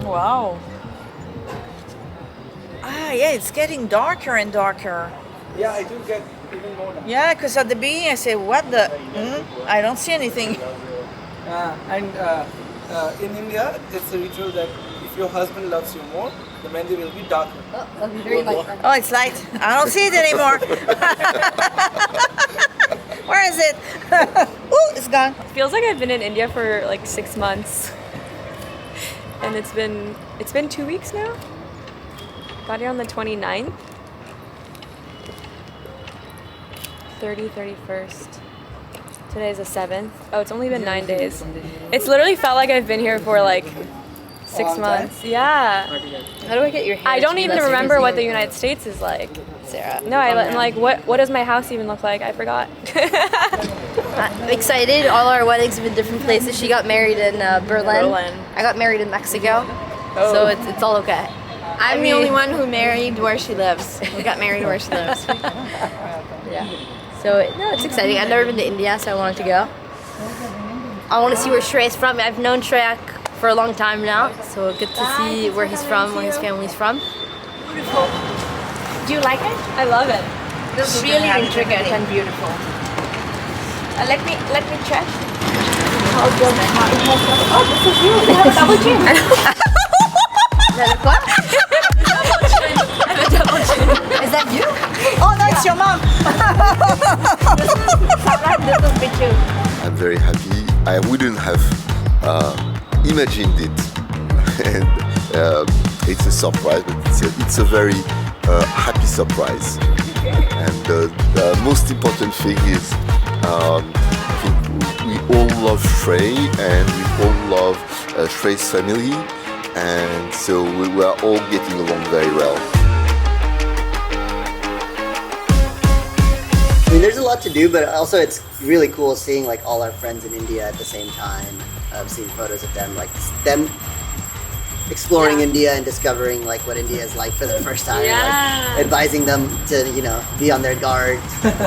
Wow. Yeah, it's getting darker and darker. Yeah, it will get even more now. Yeah, because at the beginning I said, what the? I don't see anything. In India, it's a ritual that if your husband loves you more, the mehndi will be darker. Oh, it's light. I don't see it anymore. Where is it? Ooh, it's gone. It feels like I've been in India for like 6 months. And it's been 2 weeks now. Got here on the 29th. 31st. Today's the 7th. Oh, it's only been 9 days. It's literally felt like I've been here for like 6 months. Yeah. How do I get your hair? I don't even remember what the United States is like. Sarah. No, I'm like, what does my house even look like? I forgot. I'm excited. All our weddings have been different places. She got married in Berlin. I got married in Mexico. So it's all okay. I'm the only one who married where she lives. We got married where she lives. Yeah. So it's exciting. I've never been to India, so I wanted to go. I want to see where Shreyak's from. I've known Shreyak for a long time now, so good to see where he's from, where his family's from. Beautiful. Do you like it? I love it. It's really intricate and beautiful. Let me check. Oh, this is you. You have a double chin. What? I have a double chin. Is that you? Oh, no, it's your mom. This is me too. I'm very happy. I wouldn't have imagined it, and it's a surprise, but it's a very happy surprise. And the most important thing is I think we all love Shrey, and we all love Shrey's family, and so we are all getting along very well. I mean, there's a lot to do, but also it's really cool seeing like all our friends in India at the same time. Seeing photos of them, like them exploring India and discovering like what India is like for the first time. Like, advising them to, you know, be on their guard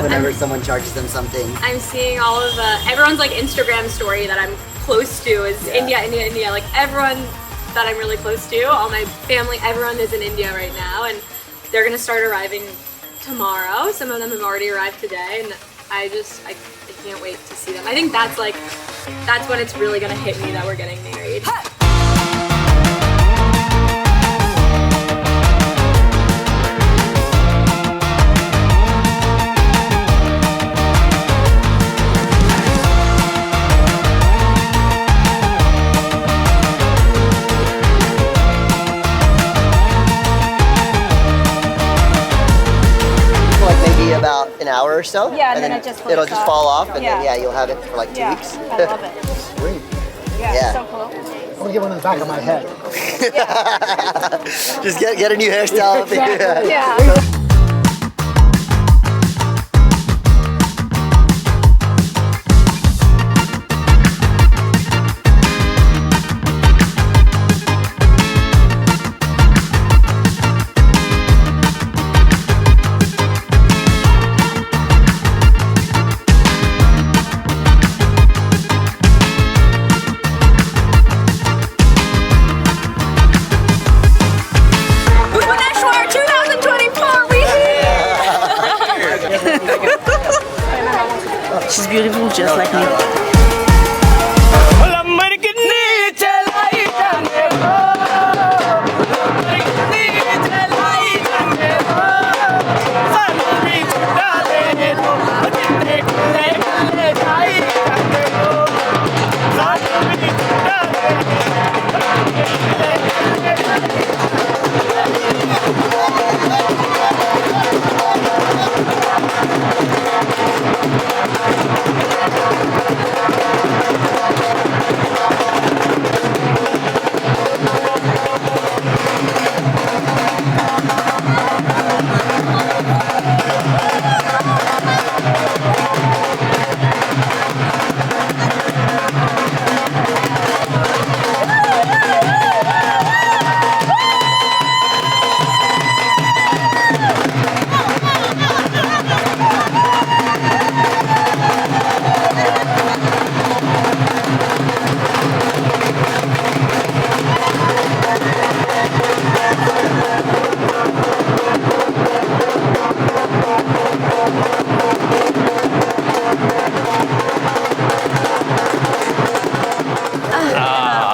whenever someone charges them something. I'm seeing all of everyone's like Instagram story that I'm close to is India. Like everyone that I'm really close to, all my family, everyone is in India right now, and they're gonna start arriving tomorrow. Some of them have already arrived today, and I can't wait to see them. I think that's when it's really gonna hit me that we're getting married. About an hour or so. Yeah, and then it just it'll just fall off, and Yeah. then you'll have it for like 2 weeks. I love it. Sweet. Yeah, so cool. I'm gonna get one on the back of my head. Just get a new hairstyle. Exactly. Yeah. She's beautiful just like me.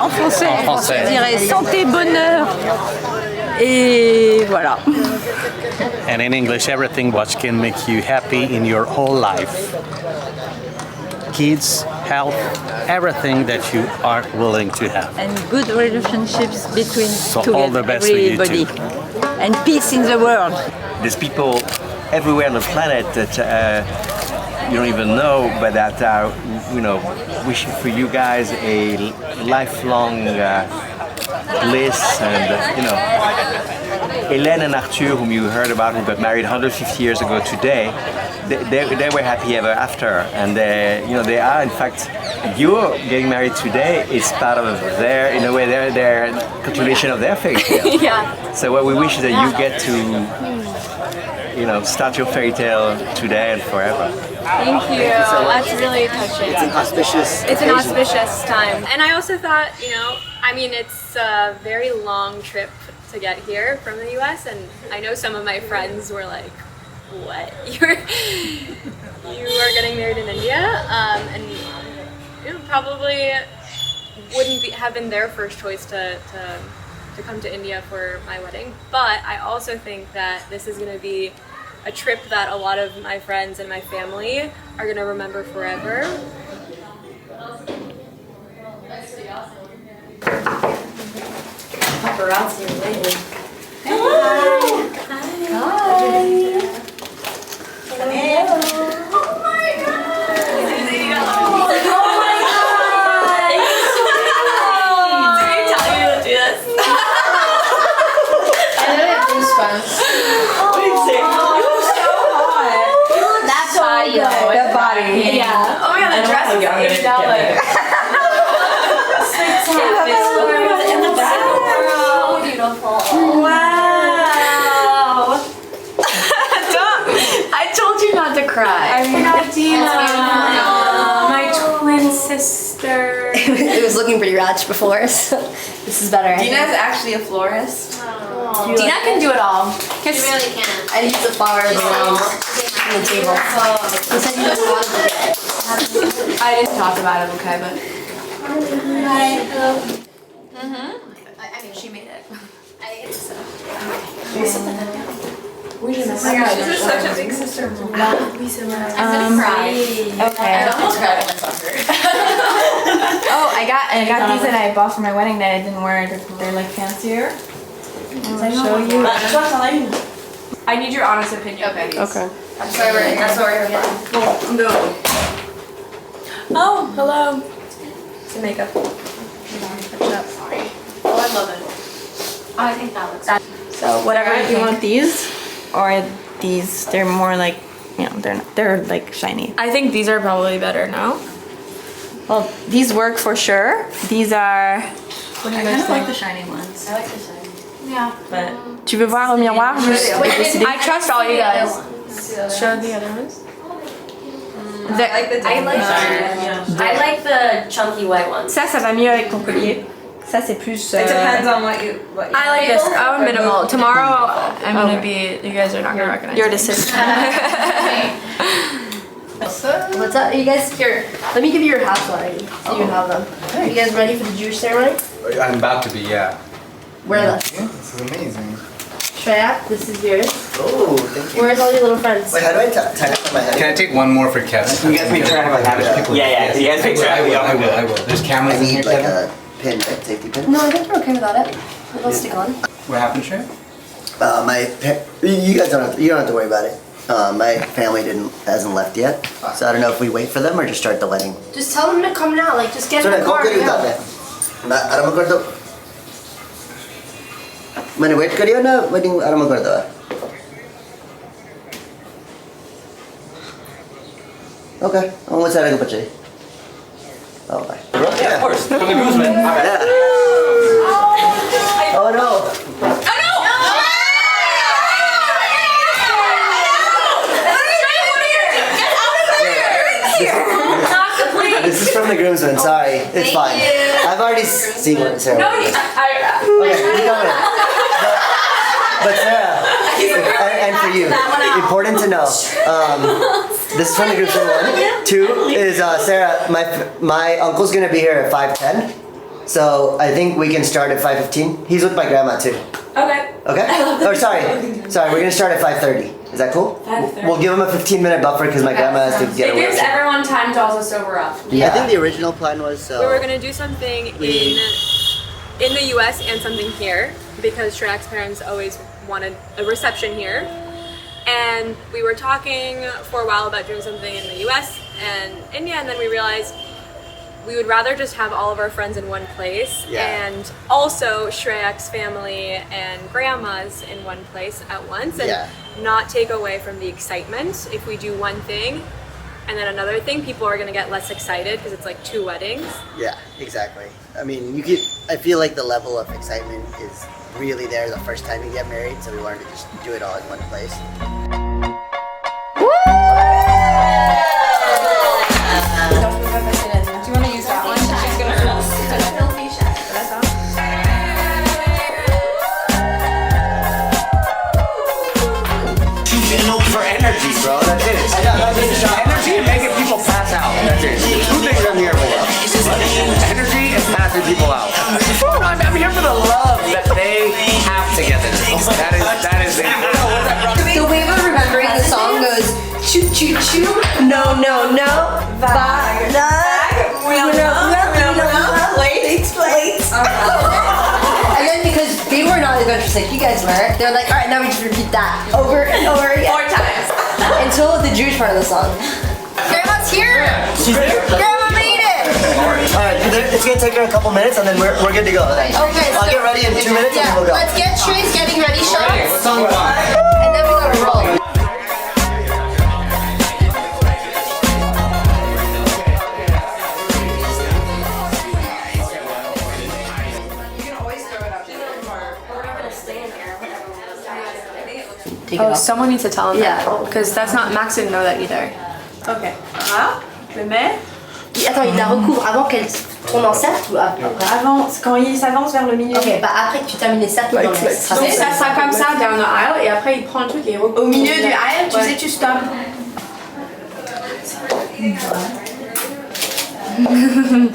En français, je dirais santé, bonheur. Et voilà. And in English, everything what can make you happy in your whole life. Kids, health, everything that you are willing to have. And good relationships between all the best to you everybody. too. And peace in the world. There's people everywhere on the planet that you don't even know, but that are, wishing for you guys a lifelong bliss. And Hélène and Arthur, whom you heard about, who got married 150 years ago today, they were happy ever after. And they are, in fact, you getting married today is part of their, in a way, their continuation of their fairy tale. Yeah. So what we wish is that you get to start your fairy tale today and forever. Thank you. That's really touching. It's an auspicious. It's an occasion. auspicious time. And I also thought, it's a very long trip to get here from the US, and I know some of my friends were like, what? You are getting married in India? And probably wouldn't have been their first choice to come to India for my wedding. But I also think that this is going to be a trip that a lot of my friends and my family are going to remember forever. Paparazzi are waiting. Hello! Hi. Oh my god! The body. Yeah. Oh my god, the dress is $80. Wow. I told you not to cry. I forgot Dina. My twin sister. It was looking pretty ratchet before, so this is better. Dina's actually a florist. Dina can do it all. You really can. I use the flowers around the table. He said you just wanted it. I didn't talk about it, okay, but. I mean, she made it. I think so. This is such a big sister. I'm gonna cry. Okay. I almost cried when I saw her. Oh, I got these that I bought for my wedding that I didn't wear. They're like fancier. I'll show you. I need your honest opinion. Okay. Okay. That's why we're here. No. Oh, hello. It's makeup. Sorry. Oh, I love it. I think that looks good. So whatever. Do you want these or these? They're more like, they're like shiny. I think these are probably better now. Well, these work for sure. These are. What do you guys think? the shiny ones. I like the shine. Yeah. But tu veux voir au miroir juste et décider? I trust all you guys. Show the other ones. I like the chunky white ones. Ça va mieux avec ton collier. Ça c'est plus. It depends on what you I like this. Oh, minimal. Tomorrow, I'm gonna be. You guys are not gonna recognize. Your decision. What's up? You guys here? Let me give you your hats already, so you have them. Are you guys ready for the Jewish ceremony? I'm about to be, yeah. Wear them. This is amazing. Shreyak, this is yours. Oh, thank you. Where's all your little friends? Wait, how do I tie it on my head? Can I take one more for Kevin? You guys make sure I have a habit. People- Yeah. You guys make sure I will. There's I cameras in here, need like Kevin. a pin, right? Safety pin. No, I think we're okay without it. It'll stick on. What happened, Shrek? You guys you don't have to worry about it. My family hasn't left yet, so I don't know if we wait for them or just start the wedding. Just tell them to come now. Like, just get So in the car. ahora me acuerdo. Bueno, wait kariyo na wedding ahora me acuerdo. Okay, vamos a hacer algo para ti. Oh, bye. Yeah, of course. From the groomsmen. Yeah. Oh no. This is from the groomsmen. Sorry, it's fine. I've already seen what Sarah. No, Okay, you go in. But Sarah. and for you. Important to know. This is from the group for 1. 2 is Sarah. My uncle's gonna be here at 5:10, so I think we can start at 5:15. He's with my grandma too. Okay. Okay. Or sorry. We're gonna start at 5:30. Is that cool? 5:30. We'll give him a 15-minute buffer because my grandma has to get It away. gives everyone time to also sober up. I think the original plan was We were gonna do something in the U.S. and something here because Shreyak's parents always wanted a reception here, and we were talking for a while about doing something in the U.S. and India, and then we realized we would rather just have all of our friends in one place, and also Shreyak's family and grandma's in one place at once, and not take away from the excitement. If we do one thing and then another thing, people are gonna get less excited because it's like 2 weddings. Yeah, exactly. I mean, I feel like the level of excitement is really there the first time you get married, so we wanted to just do it all in one place. Do you want to use that one? She's gonna For energy, bro. That's it. Energy and making people pass out. That's it. 2 things I'm here for. Energy and passing people out. I'm here for the love that they have together. That is it. The way we're remembering the song goes choo choo choo, no no no, bag, plates. And then because they were not as interested, you guys were, they were like, all right, now we just repeat that over and over again. 4 times. Until the Jewish part of the song. Grandma's here. She's there? Grandma made it. Alright, it's gonna take her a couple minutes and then we're good to go. Okay, I'll get ready in 2 minutes and then we'll go. Let's get Shrey's getting ready shots. And then we gotta roll. Oh, someone needs to tell him that. Because that's not, Max didn't know that either. Ok. Je mets. Attends, il la recouvre avant qu'elle tourne en cercle ou après? Avant, quand il s'avance vers le milieu. Ok, bah après que tu termines les cercles, Donc ça sera comme ça down the aisle et après il prend le truc et il recouvre. Au milieu du aisle, tu sais, tu stops.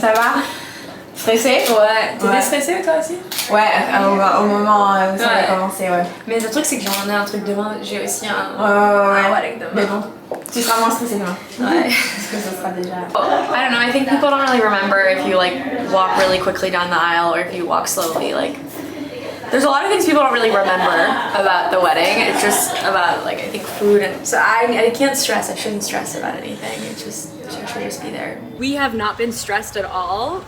Ça va? Stressé? Ouais. T'étais stressée toi aussi? Ouais, au moment où ça va commencer, ouais. Mais le truc c'est que j'en ai un truc demain, j'ai aussi un wedding demain. Mais bon, tu seras moins stressée demain. Ouais. Parce que ça sera déjà... I don't know, I think people don't really remember if you like walk really quickly down the aisle or if you walk slowly. Like, there's a lot of things people don't really remember about the wedding. It's just about like, I think food and so I can't stress, I shouldn't stress about anything. It should just be there. We have not been stressed at all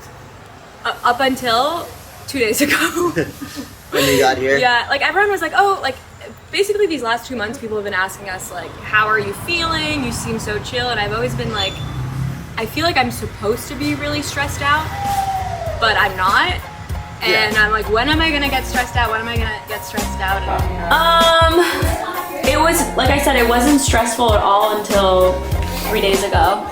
up until 2 days ago. When you got here? Yeah, like everyone was like, oh, like basically these last 2 months people have been asking us like, how are you feeling? You seem so chill. And I've always been like, I feel like I'm supposed to be really stressed out, but I'm not. And I'm like, when am I gonna get stressed out? When am I gonna get stressed out? It was, like I said, it wasn't stressful at all until 3 days ago.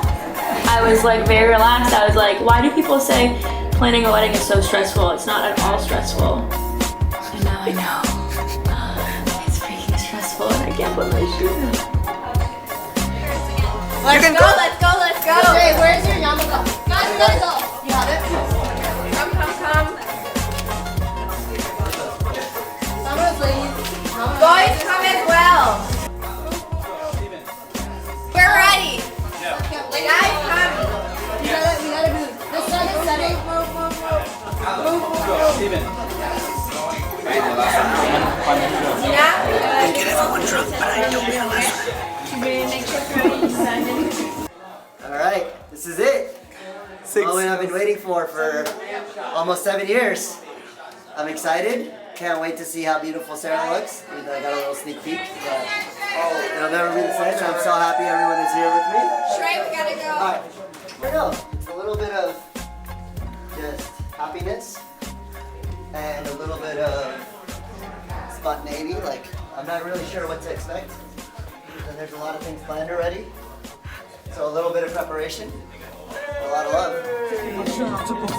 I was like very relaxed. I was like, why do people say planning a wedding is so stressful? It's not at all stressful. And now I know. It's freaking stressful and I can't put my shoes on. Let's go. Hey, where's your yarmulke? Guys, we gotta go. You have it? Come. Boys, come as well. We're ready. Guys, come. We gotta move. The sun is setting. I get everyone drunk, but I don't get Alright, this is it. All I've been waiting for almost 7 years. I'm excited. Can't wait to see how beautiful Sarah looks. I got a little sneak peek, but it'll never be the same. I'm so happy everyone is here with me. Shrey, we gotta go. Alright, here we go. It's a little bit of just happiness and a little bit of spontaneity. Like, I'm not really sure what to expect. And there's a lot of things planned already. So a little bit of preparation. A lot of love. It's of utmost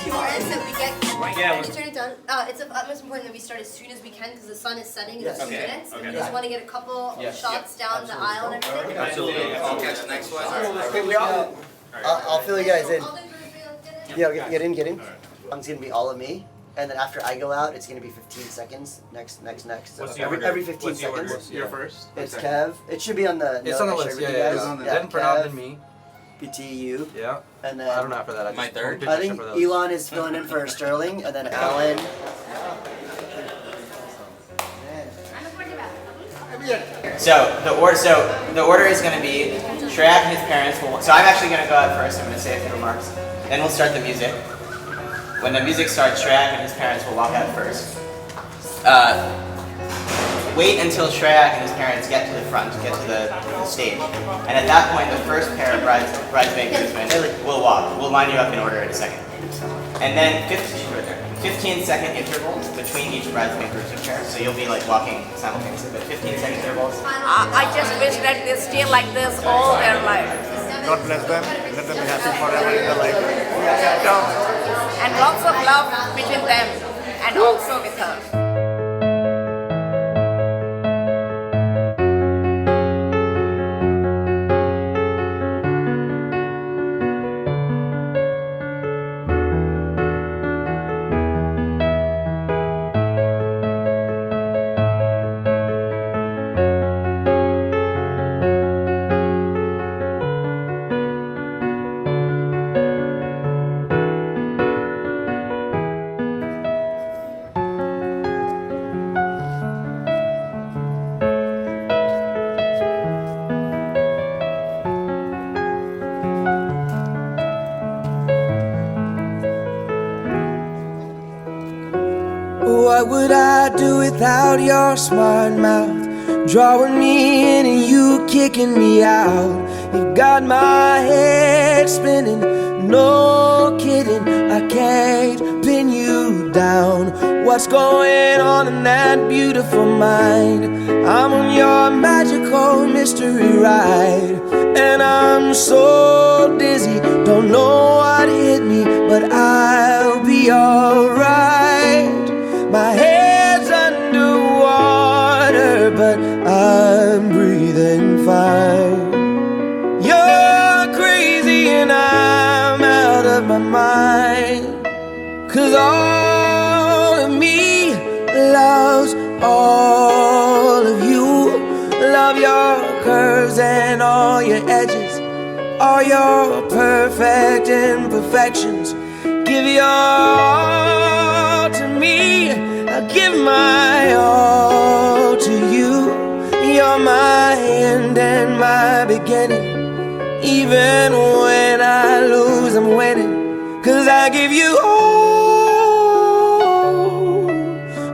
importance that we get. Can you turn it down? It's of utmost importance that we start as soon as we can because the sun is setting in a few minutes. And we just want to get a couple shots down the aisle and everything. Absolutely. I'll catch the next one. Okay, I'll fill you guys in. Yeah, get in. It's gonna be all of me, and then after I go out, it's gonna be 15 seconds. Next. So every 15 seconds. What's your first? It's Kev. It should be on the. It's on the list. Yeah, it's on the. Then Pranav and me. PTU. Yeah. And then I don't know after that. My third. I think Elon is filling in for Sterling, and then Alan. So the order is going to be Shreyak and his parents will. So I'm actually going to go out first. I'm going to say a few remarks. Then we'll start the music. When the music starts, Shreyak and his parents will walk out first. Wait until Shreyak and his parents get to the front, get to the stage. And at that point, the first pair of bridesmaid groomsmen will walk. We'll line you up in order in a second. And then 15-second intervals between each bridesmaid groomsmen pair. So you'll be like walking simultaneously, but 15-second intervals. I just wish that they stay like this all their life. God bless them. Let them be happy forever in their life. And lots of love between them and also with her. What would I do without your smart mouth? Drawing me in and you kicking me out. You got my head spinning, no kidding. I can't pin you down. What's going on in that beautiful mind? I'm on your magical mystery ride, and I'm so dizzy, don't know what hit me, but I'll be alright. My head's underwater, but I'm breathing fine. You're crazy and I'm out of my mind, 'cause all of me loves all of you. Love your curves and all your edges, all your perfect imperfections. Give your all to me, I'll give my all to you. You're my end and my beginning. Even when I lose, I'm winning, 'cause I give you all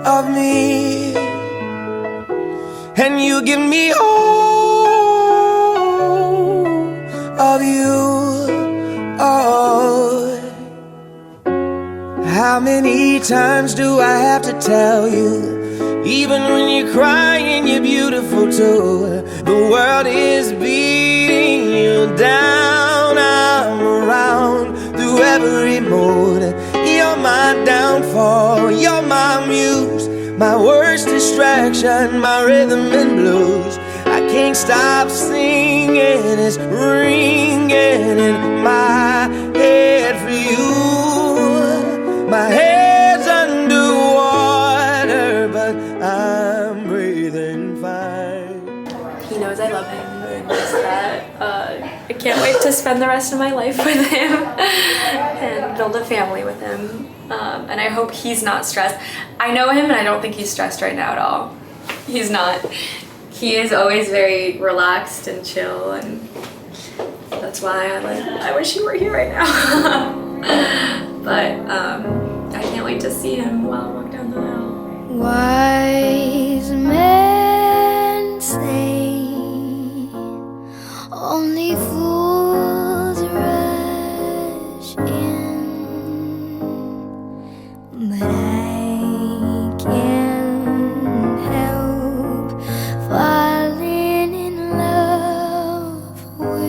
of me, and you give me all of you. Oh, how many times do I have to tell you? Even when you're crying, you're beautiful too. The world is beating you down. I'm around through every mood. You're my downfall, you're my muse, my worst distraction, my rhythm and blues. I can't stop singing, it's ringing in my head for you. My head's underwater, but I'm breathing fine. He knows I love him and knows that I can't wait to spend the rest of my life with him and build a family with him. And I hope he's not stressed. I know him and I don't think he's stressed right now at all. He's not. He is always very relaxed and chill, and that's why I wish he were here right now. But I can't wait to see him while I walk down the aisle. Wise men say only fools rush in, but I can't help falling in love with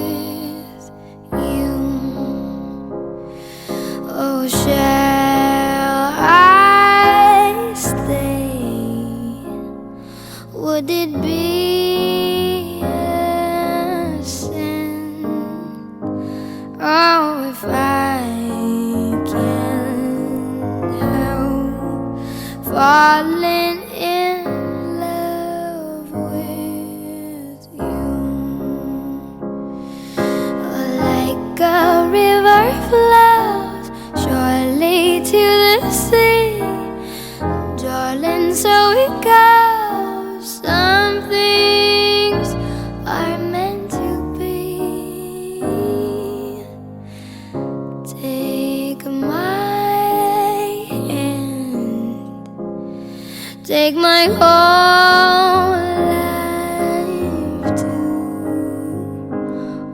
take my whole life too.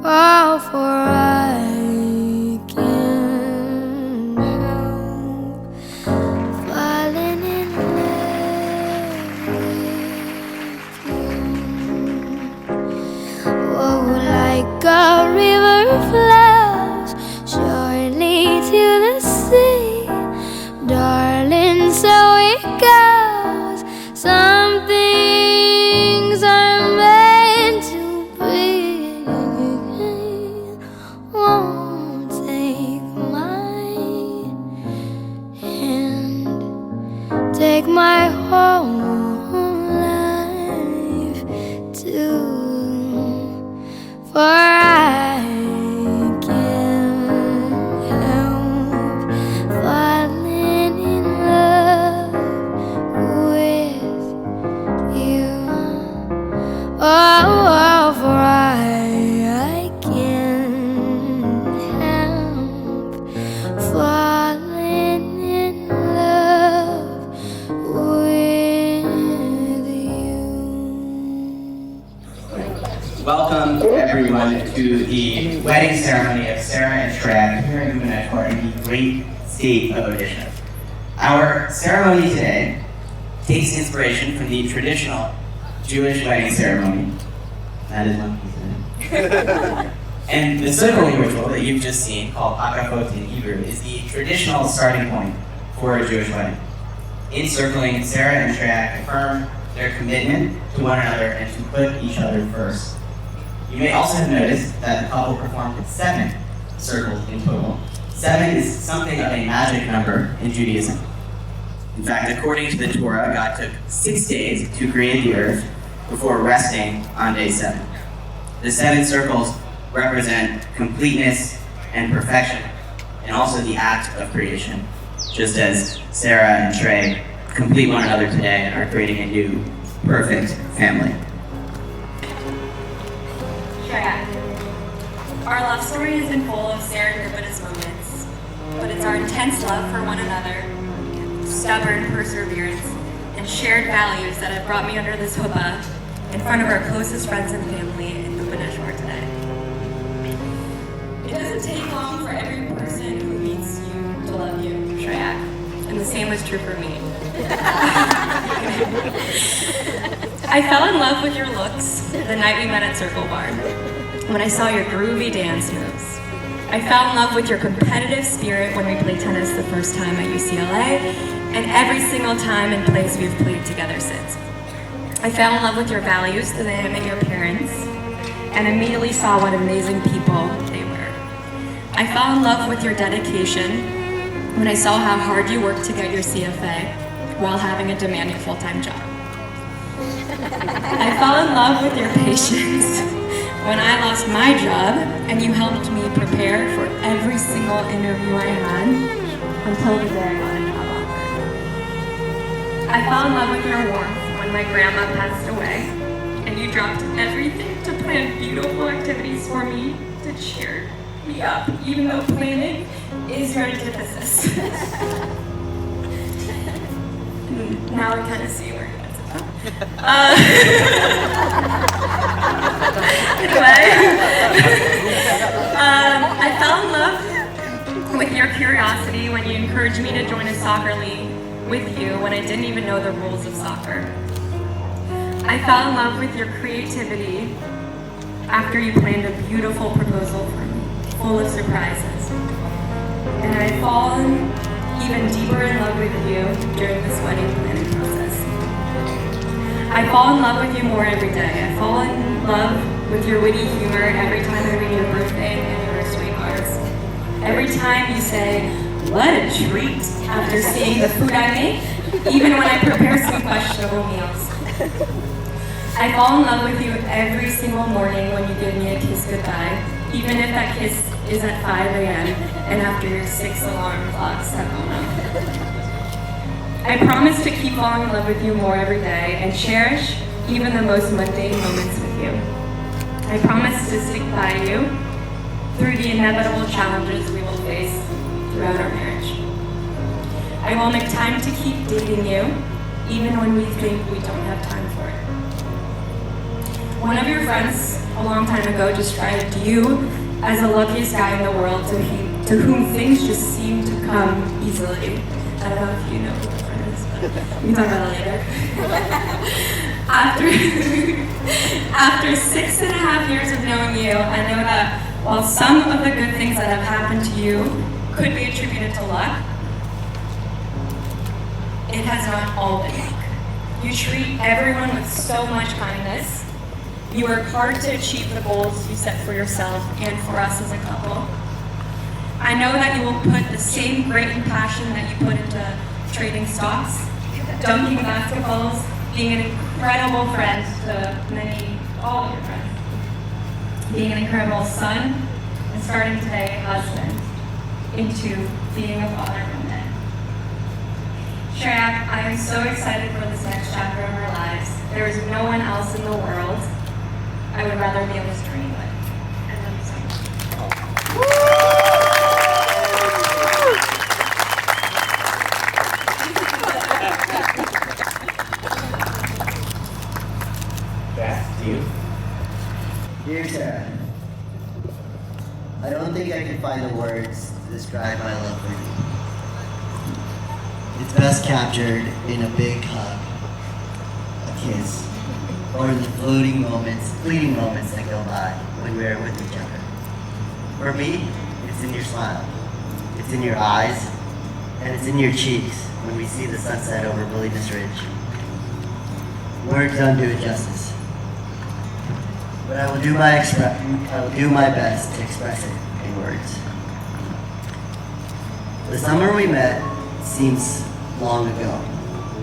Oh, for I can't help falling in love with you. Oh, like a river flows surely to the sea, darling, so it goes. Some things are meant to be. Won't take my hand, take my whole life too. For I can't help falling in love with you. Oh, for I can't help falling in love with you. Welcome everyone to the wedding ceremony of Sarah and Shreyak here in Manipur in the great state of Odisha. Our ceremony today takes inspiration from the traditional Jewish wedding ceremony. That is one piece of it. And the circling ritual that you've just seen, called akafot in Hebrew, is the traditional starting point for a Jewish wedding. In circling, Sarah and Shreyak affirm their commitment to one another and to put each other first. You may also have noticed that the couple performed 7 circles in total. 7 is something of a magic number in Judaism. In fact, according to the Torah, God took 6 days to create the earth before resting on day 7. The 7 circles represent completeness and perfection, and also the act of creation, just as Sarah and Trey complete one another today and are creating a new, perfect family. Shreyak, our love story has been full of serendipitous moments, but it's our intense love for one another, stubborn perseverance, and shared values that have brought me under this huppah in front of our closest friends and family in Bhubaneswar today. It doesn't take long for every person who meets you to love you, Shreyak, and the same was true for me. I fell in love with your looks the night we met at Circle Bar, when I saw your groovy dance moves. I fell in love with your competitive spirit when we played tennis the first time at UCLA, and every single time and place we've played together since. I fell in love with your values through them and your parents, and immediately saw what amazing people they were. I fell in love with your dedication when I saw how hard you worked to get your CFA while having a demanding full-time job. I fell in love with your patience when I lost my job and you helped me prepare for every single interview I had until the day I got a job offer. I fell in love with your warmth when my grandma passed away and you dropped everything to plan beautiful activities for me to cheer me up, even though planning is your antithesis. Now I kind of see where that's about. Anyway, I fell in love with your curiosity when you encouraged me to join a soccer league with you when I didn't even know the rules of soccer. I fell in love with your creativity after you planned a beautiful proposal for me, full of surprises. And I've fallen even deeper in love with you during this wedding planning process. I fall in love with you more every day. I fall in love with your witty humor every time I read your birthday and anniversary cards. Every time you say, "What a treat," after seeing the food I make, even when I prepare some questionable meals. I fall in love with you every single morning when you give me a kiss goodbye, even if that kiss is at 5 a.m. and after your 6 alarm clocks have gone up. I promise to keep falling in love with you more every day and cherish even the most mundane moments with you. I promise to stick by you through the inevitable challenges we will face throughout our marriage. I will make time to keep dating you, even when we think we don't have time for it. One of your friends a long time ago described you as the luckiest guy in the world to whom things just seem to come easily. I don't know if you know who my friend is, but we can talk about that later. After 6.5 years of knowing you, I know that while some of the good things that have happened to you could be attributed to luck, it has not all been luck. You treat everyone with so much kindness. You work hard to achieve the goals you set for yourself and for us as a couple. I know that you will put the same grit and passion that you put into trading stocks, dunking basketballs, being an incredible friend to all of your friends, being an incredible son, and starting today, husband, into being a father one day. Shreyak, I am so excited for this next chapter of our lives. There is no one else in the world I would rather be on this journey with. I love you so much. Back to you. Dear Sarah, I don't think I can find the words to describe my love for you. It's best captured in a big hug, a kiss, or in the fleeting moments that go by when we're with each other. For me, it's in your smile, it's in your eyes, and it's in your cheeks when we see the sunset over Willingness Ridge. Words don't do it justice, but I will do my best to express it in words. The summer we met seems long ago,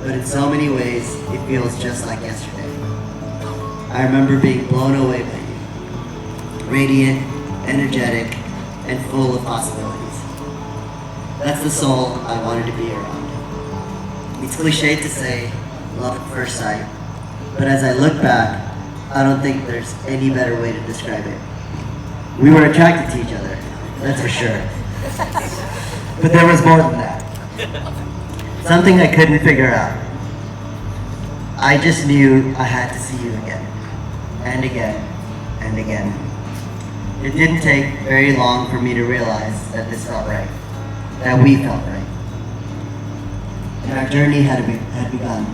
but in so many ways it feels just like yesterday. I remember being blown away by you, radiant, energetic, and full of possibilities. That's the soul I wanted to be around. It's cliche to say love at first sight, but as I look back, I don't think there's any better way to describe it. We were attracted to each other, that's for sure. But there was more than that. Something I couldn't figure out. I just knew I had to see you again, and again, and again. It didn't take very long for me to realize that this felt right, that we felt right. And our journey had begun.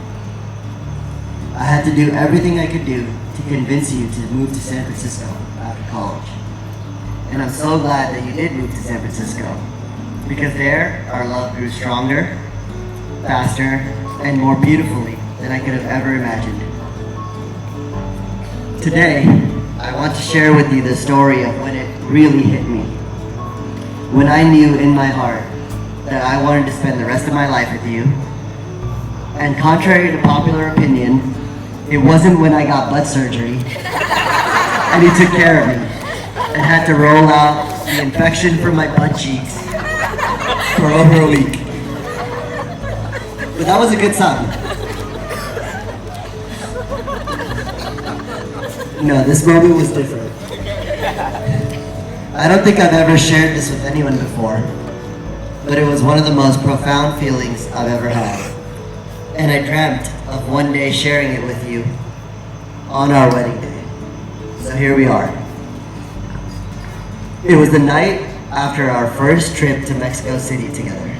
I had to do everything I could do to convince you to move to San Francisco after college. And I'm so glad that you did move to San Francisco, because there our love grew stronger, faster, and more beautifully than I could have ever imagined. Today, I want to share with you the story of when it really hit me. When I knew in my heart that I wanted to spend the rest of my life with you. And contrary to popular opinion, it wasn't when I got butt surgery and he took care of me and had to roll out the infection from my butt cheeks for over a week. But that was a good sign. No, this moment was different. I don't think I've ever shared this with anyone before, but it was one of the most profound feelings I've ever had. And I dreamt of one day sharing it with you on our wedding day. So here we are. It was the night after our first trip to Mexico City together.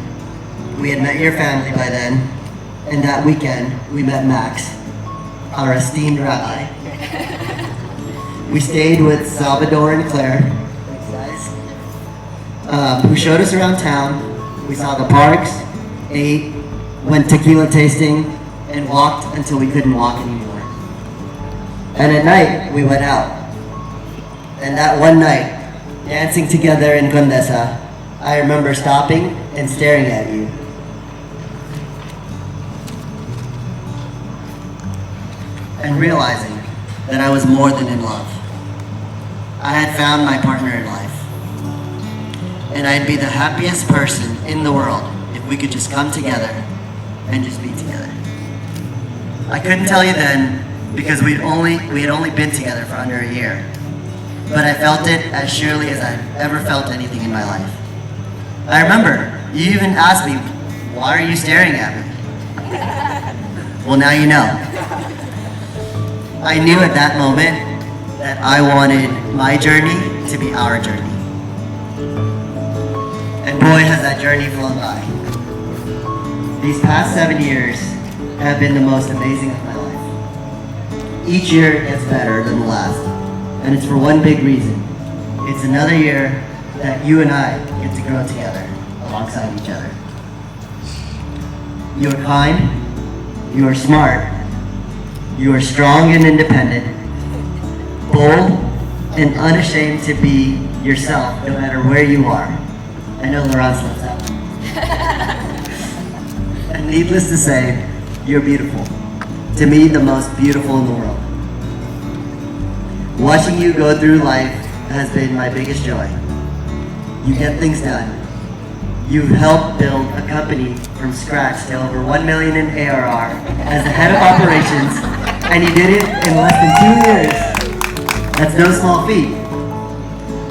We had met your family by then, and that weekend we met Max, our esteemed rabbi. We stayed with Salvador and Claire, who showed us around town. We saw the parks, ate, went tequila tasting, and walked until we couldn't walk anymore. And at night, we went out. And that one night, dancing together in Condesa, I remember stopping and staring at you. And realizing that I was more than in love. I had found my partner in life. And I'd be the happiest person in the world if we could just come together and just be together. I couldn't tell you then because we had only been together for under a year. But I felt it as surely as I'd ever felt anything in my life. I remember you even asked me, "Why are you staring at me?" Well, now you know. I knew at that moment that I wanted my journey to be our journey. And boy, has that journey flown by. These past 7 years have been the most amazing of my life. Each year gets better than the last, and it's for one big reason. It's another year that you and I get to grow together alongside each other. You are kind, you are smart, you are strong and independent, bold and unashamed to be yourself no matter where you are. I know Laurence loves that one. And needless to say, you're beautiful. To me, the most beautiful in the world. Watching you go through life has been my biggest joy. You get things done. You've helped build a company from scratch to over 1 million in ARR as the head of operations, and you did it in less than 2 years. That's no small feat.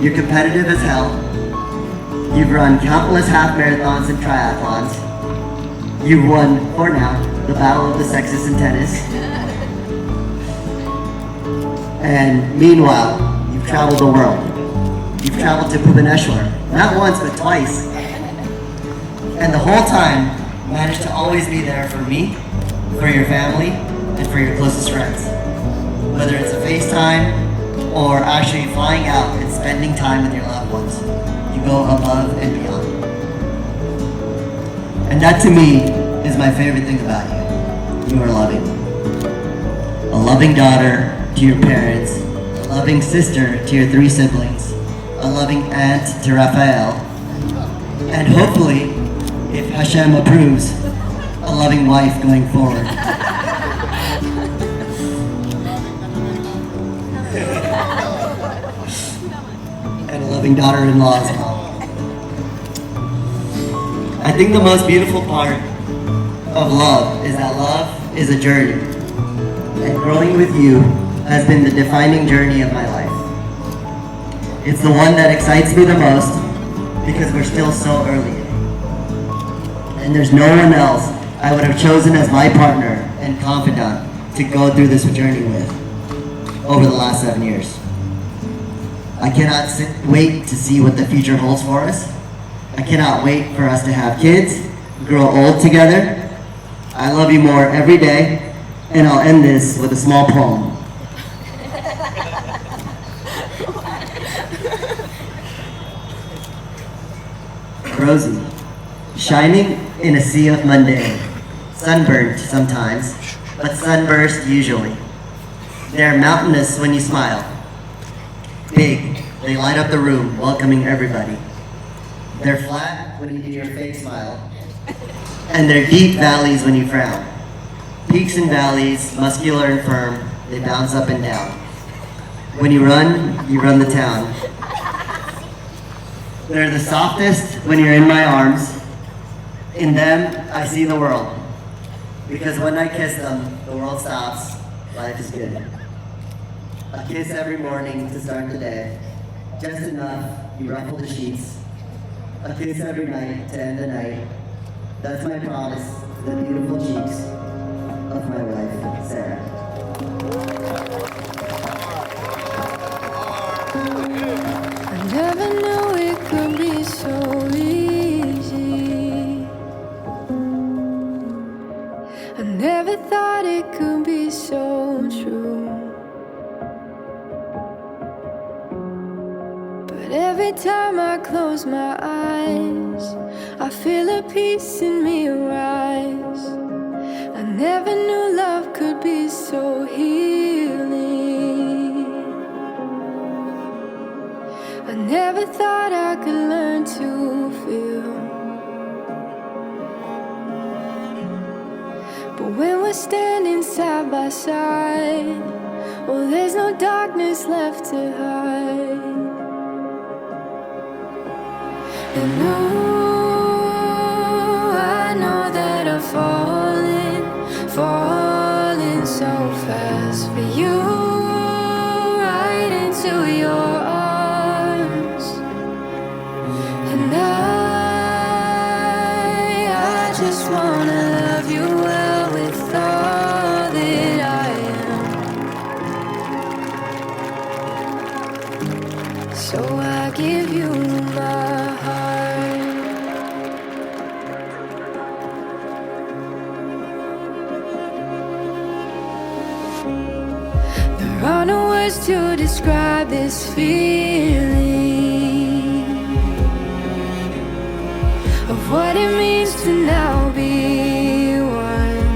You're competitive as hell. You've run countless half marathons and triathlons. You've won, for now, the battle of the sexes in tennis. And meanwhile, you've traveled the world. You've traveled to Bhubaneswar, not once but twice. And the whole time, managed to always be there for me, for your family, and for your closest friends. Whether it's a FaceTime or actually flying out and spending time with your loved ones, you go above and beyond. And that to me is my favorite thing about you. You are loving. A loving daughter to your parents, a loving sister to your 3 siblings, a loving aunt to Raphael, and hopefully, if Hashem approves, a loving wife going forward. And a loving daughter-in-law as well. I think the most beautiful part of love is that love is a journey. And growing with you has been the defining journey of my life. It's the one that excites me the most because we're still so early in it. And there's no one else I would have chosen as my partner and confidant to go through this journey with over the last 7 years. I cannot wait to see what the future holds for us. I cannot wait for us to have kids, grow old together. I love you more every day, and I'll end this with a small poem. Rosie, shining in a sea of mundane, sunburned sometimes, but sunburst usually. They're mountainous when you smile. Big, they light up the room, welcoming everybody. They're flat when you do your fake smile, and they're deep valleys when you frown. Peaks and valleys, muscular and firm, they bounce up and down. When you run the town. They're the softest when you're in my arms. In them, I see the world. Because when I kiss them, the world stops, life is good. A kiss every morning to start the day. Just enough, you ruffle the sheets. A kiss every night to end the night. That's my promise to the beautiful cheeks of my wife, Sarah. I never knew it could be so easy. I never thought it could be so true. But every time I close my eyes, I feel a peace in me rise. I never knew love could be so healing. I never thought I could learn to feel. But when we're standing side by side, oh, there's no darkness left to hide. And I know that I've fallen so fast for you, right into your arms. And I just wanna love you well with all So I give you my heart. There are no words to describe this feeling of what it means to now be one.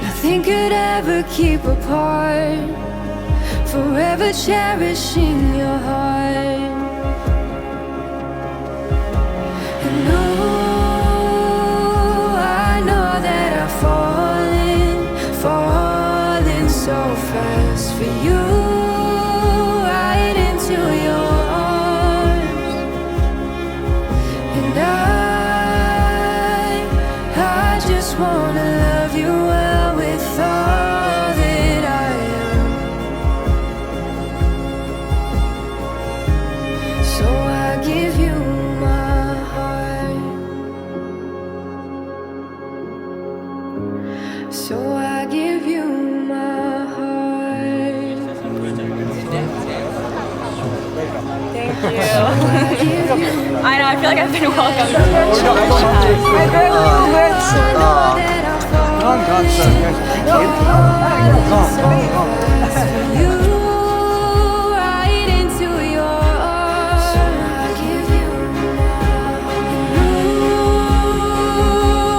Nothing could ever keep apart, forever cherishing your heart. And oh, I know that I've fallen so fast for you, right into your arms. And I just wanna love you well with all that I am. So I give you my heart. So I give you my heart. Thank you. I know, I feel like I've been welcomed. You right into your arms. I give you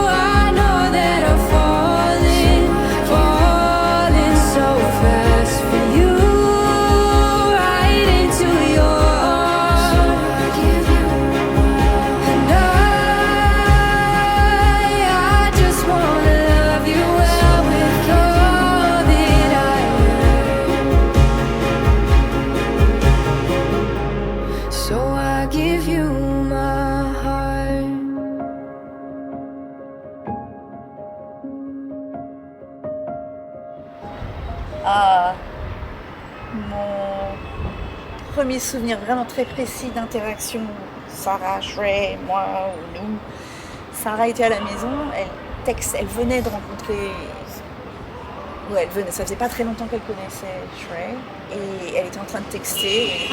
I know that I'm falling so fast for you, right into your arms. I give you, and I just wanna love you well with all that I am. So I give you my heart. Mon premier souvenir vraiment très précis d'interaction, Sarah, Shrey, moi ou nous. Sarah était à la maison, elle venait de rencontrer. Ouais, elle venait, ça faisait pas très longtemps qu'elle connaissait Shrey. Et elle était en train de texter. Et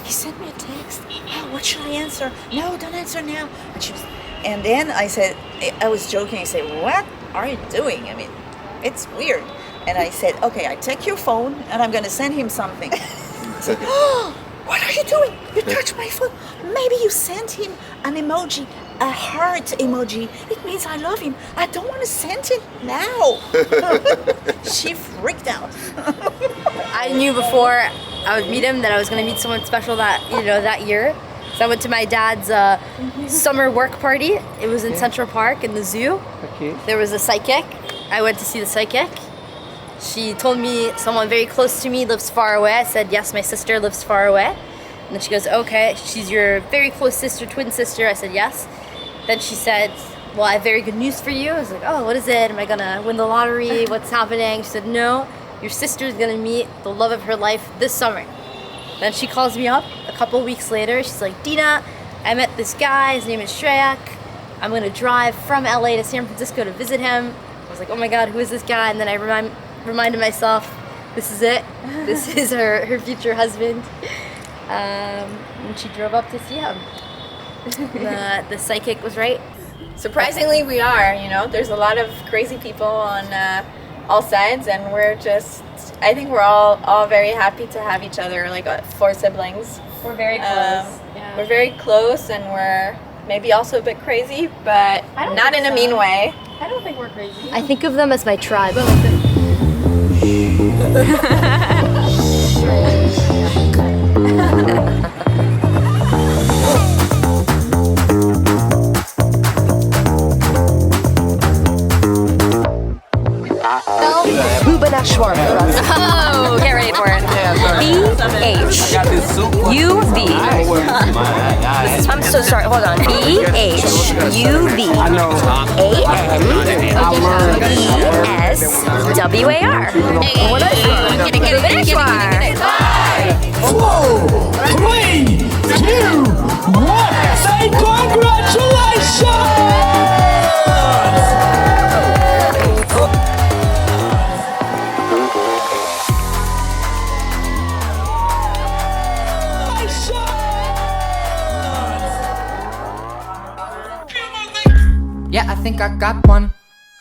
he sent me a text. Oh, what should I answer? No, don't answer now. And then I was joking, I said, what are you doing? I mean, it's weird. And I said, okay, I take your phone and I'm gonna send him something. He said, oh, what are you doing? You touched my phone. Maybe you sent him an emoji, a heart emoji. It means I love him. I don't want to send it now. She freaked out. I knew before I would meet him that I was going to meet someone special that year. So I went to my dad's summer work party. It was in Central Park in the zoo. Okay. There was a psychic. I went to see the psychic. She told me someone very close to me lives far away. I said, yes, my sister lives far away. And then she goes, okay, she's your very close sister, twin sister. I said, yes. Then she said, well, I have very good news for you. I was like, oh, what is it? Am I gonna win the lottery? What's happening? She said, no, your sister's gonna meet the love of her life this summer. Then she calls me up a couple weeks later. She's like, Dina, I met this guy. His name is Shreyak. I'm gonna drive from LA to San Francisco to visit him. I was like, oh my God, who is this guy? And then I reminded myself, this is it. This is her future husband. And she drove up to see him. The psychic was right. Surprisingly, we are. There's a lot of crazy people on all sides, and I think we're all very happy to have each other, like 4 siblings. We're very close. Yeah. We're very close, and we're maybe also a bit crazy, but not in a mean way. I don't think we're crazy. I think of them as my tribe. Oh, get ready for it. B-H-U-V. I'm so sorry, hold on. B-H-U-V-A-N-E-S-W-A-R. What is it? Get it. 5, 4, 3, 2, 1. Say congratulations! I think I got one.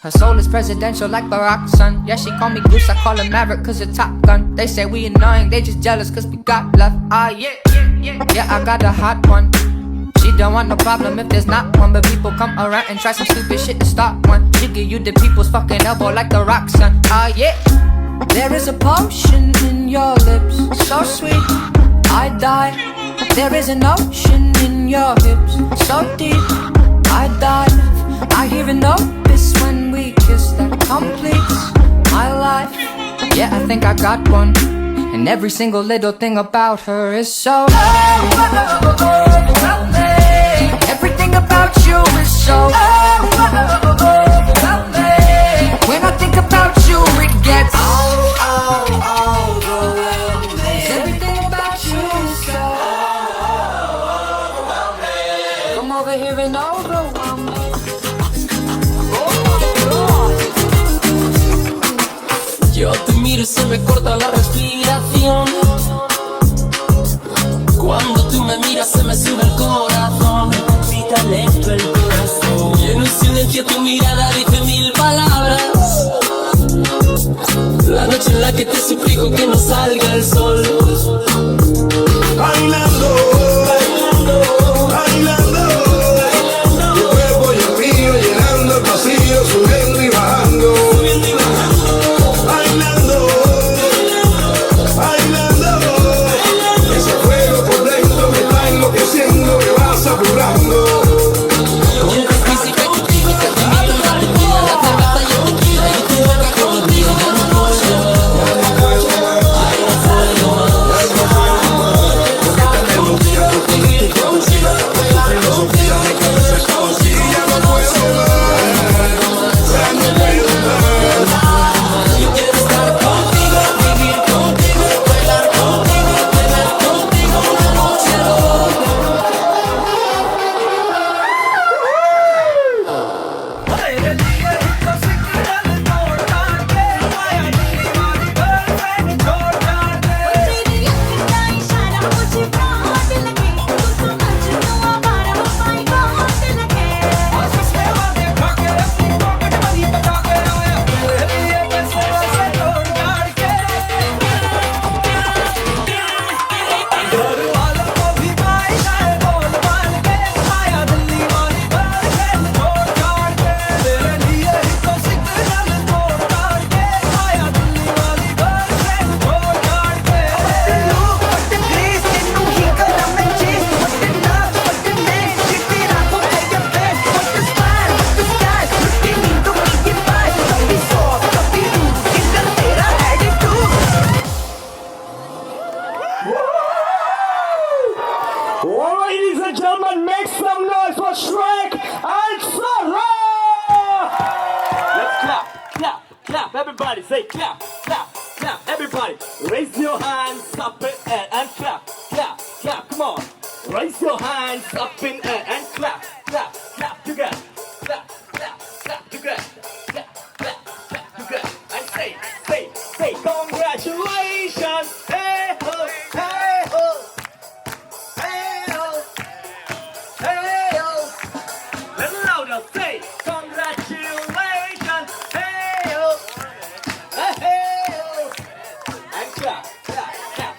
Her soul is presidential like Barack's son. Yeah, she call me Goose, I call her Maverick cause her Top Gun. They say we annoying, they just jealous cause we got love. Ah, yeah, yeah, I got a hot one. She don't want no problem if there's not one. But people come around and try some stupid shit to start one. She give you the people's fucking elbow like the rock son. Ah, yeah. There is a potion in your lips, so sweet, I die. There is an ocean in your hips, so deep, I dive. I hear an opus when we kiss that completes my life. Yeah, I think I got one. And every single little thing about her is so everything about you is so when I think about you it gets everything about you is so come over here and overwhelm me. Yo te miro y se me corta la respiración. Cuando tú me miras se me sube el corazón. Me palpita lento el corazón. Y en un silencio tu mirada dice mil palabras. La noche en la que te suplico que no salga el sol. Bailando, bailando, bailando. Tu cuerpo y el mío llenando el pasillo, subiendo y bajando. Bailando, bailando. Ese fuego por dentro me está enloqueciendo, me va saturando. Ladies and gentlemen, make some noise for Shreyak and Sara! Let's clap, clap, clap. Everybody say clap, clap, clap. Everybody, raise your hands up in air and clap, clap, clap. Come on, raise your hands up in air and clap, clap, clap together. Clap, clap, clap together. Clap, clap, clap together. And say, congratulations! Hey ho, hey ho. Little louder, say congratulations, hey-o, hey-o, and clap, clap, clap,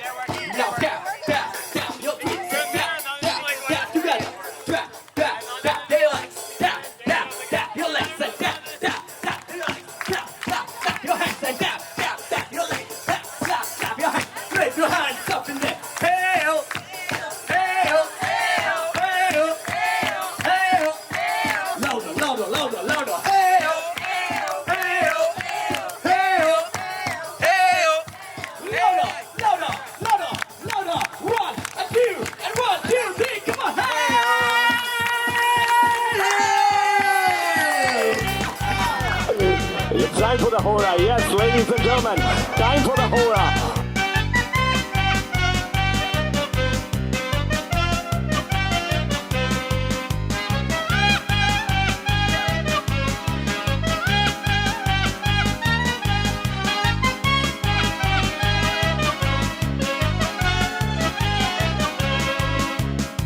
now clap, clap, clap, your feet, say clap, clap, clap together, clap, clap, clap, your legs, clap, clap, clap, your legs, and clap, clap, clap, your legs, clap, clap, clap, your hands, and clap, clap, clap, your legs, clap, clap, clap, your hands, raise your hands up in there, hey-o, hey-o, hey-o, hey-o. Louder, louder, louder. Hey-o, hey-o, hey-o, hey-o. Louder, louder, louder, louder. 1 and 2 and 1, 2, 3. Come on. Hey! It's time for the hora. Yes, ladies and gentlemen, time for the hora.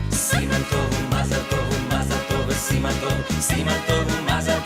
Siman tov, mazal tov, mazal tov, siman tov, mazal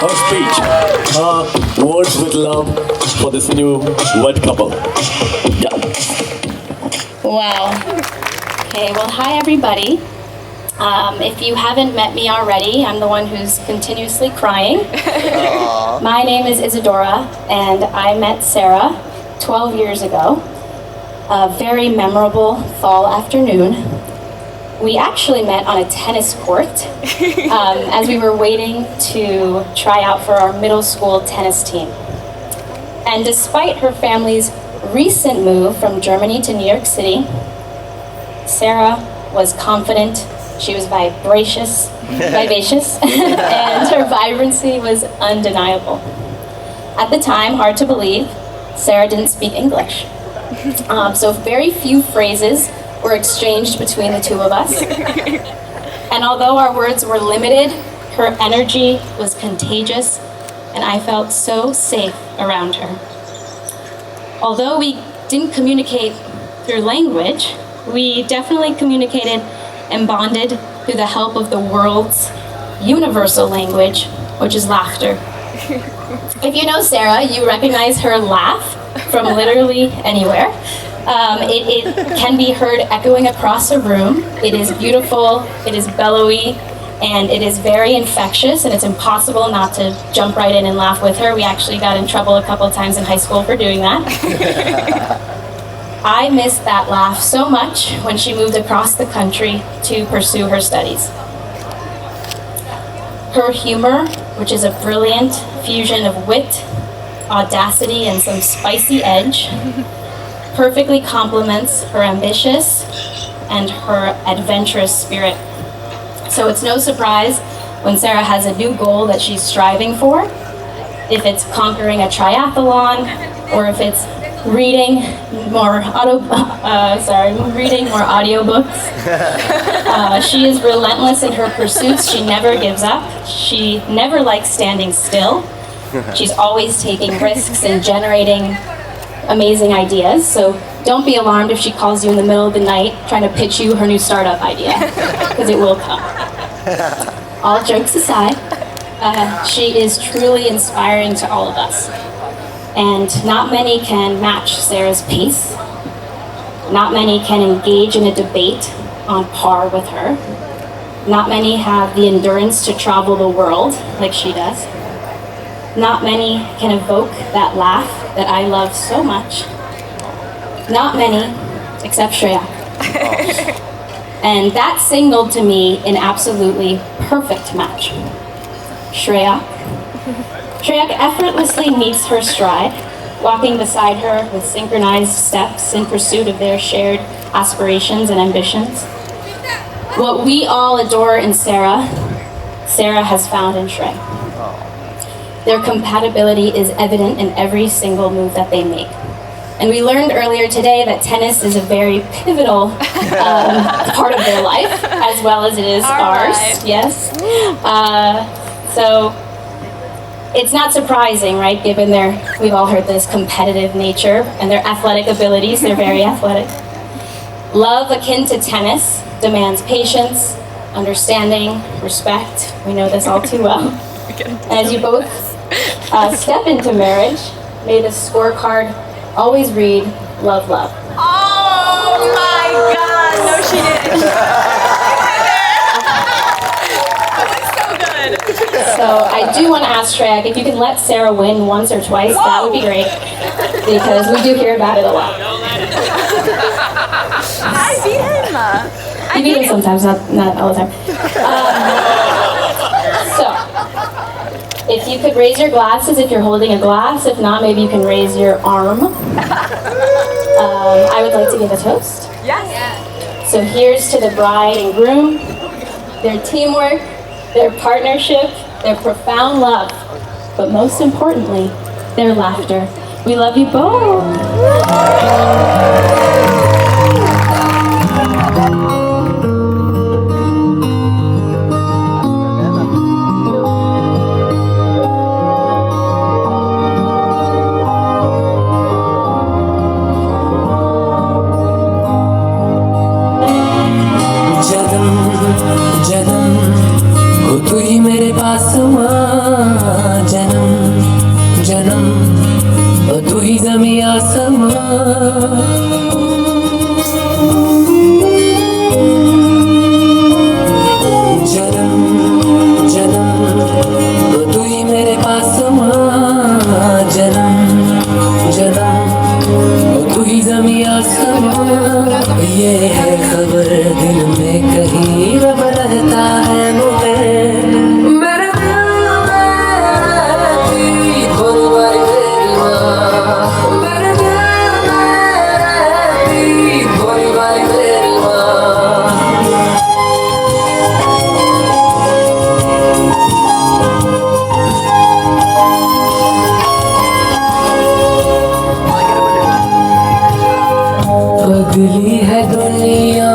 her speech, her words with love for this new wed couple. Yeah. Wow. Okay, well, hi everybody. If you haven't met me already, I'm the one who's continuously crying. My name is Isadora, and I met Sarah 12 years ago. A very memorable fall afternoon. We actually met on a tennis court as we were waiting to try out for our middle school tennis team. And despite her family's recent move from Germany to New York City, Sarah was confident, she was vivacious, and her vibrancy was undeniable. At the time, hard to believe, Sarah didn't speak English. So very few phrases were exchanged between the two of us. And although our words were limited, her energy was contagious, and I felt so safe around her. Although we didn't communicate through language, we definitely communicated and bonded through the help of the world's universal language, which is laughter. If you know Sarah, you recognize her laugh from literally anywhere. It can be heard echoing across a room. It is beautiful, it is bellowy, and it is very infectious, and it's impossible not to jump right in and laugh with her. We actually got in trouble a couple of times in high school for doing that. I missed that laugh so much when she moved across the country to pursue her studies. Her humor, which is a brilliant fusion of wit, audacity, and some spicy edge, perfectly complements her ambitious and her adventurous spirit. So it's no surprise when Sarah has a new goal that she's striving for, if it's conquering a triathlon, or if it's reading more audiobooks. She is relentless in her pursuits. She never gives up. She never likes standing still. She's always taking risks and generating amazing ideas. So don't be alarmed if she calls you in the middle of the night trying to pitch you her new startup idea, because it will come. All jokes aside, she is truly inspiring to all of us. And not many can match Sarah's pace. Not many can engage in a debate on par with her. Not many have the endurance to travel the world like she does. Not many can evoke that laugh that I love so much. Not many, except Shreyak. And that signaled to me an absolutely perfect match. Shreyak effortlessly meets her stride, walking beside her with synchronized steps in pursuit of their shared aspirations and ambitions. What we all adore in Sarah, Sarah has found in Shrey. Their compatibility is evident in every single move that they make. And we learned earlier today that tennis is a very pivotal part of their life, as well as it is ours. Yes. So it's not surprising, right, given we've all heard this, competitive nature and their athletic abilities. They're very athletic. Love akin to tennis demands patience, understanding, respect. We know this all too well. And as you both step into marriage, may the scorecard always read, love, love. Oh my God! No, she didn't. So I do want to ask Shreyak if you can let Sarah win once or twice. That would be great, because we do hear about it a lot. I beat him. You beat him sometimes, not all the time. So, if you could raise your glasses if you're holding a glass. If not, maybe you can raise your arm. I would like to give a toast. Yes. So here's to the bride and groom, their teamwork, their partnership, their profound love, but most importantly, their laughter. We love you both. जन्म हो तू ही मेरे पास ही ज़मीं आसमां तू ही मेरे पास जन्म जन्म तू ही ज़मीं आसमां ये है खबर दिल में कहीं रब रहता है मुझे मेरे दिल में रहती भोली भाली तेरी माँ मेरे दिल में रहती भोली भाली तेरी माँ पगली है दुनिया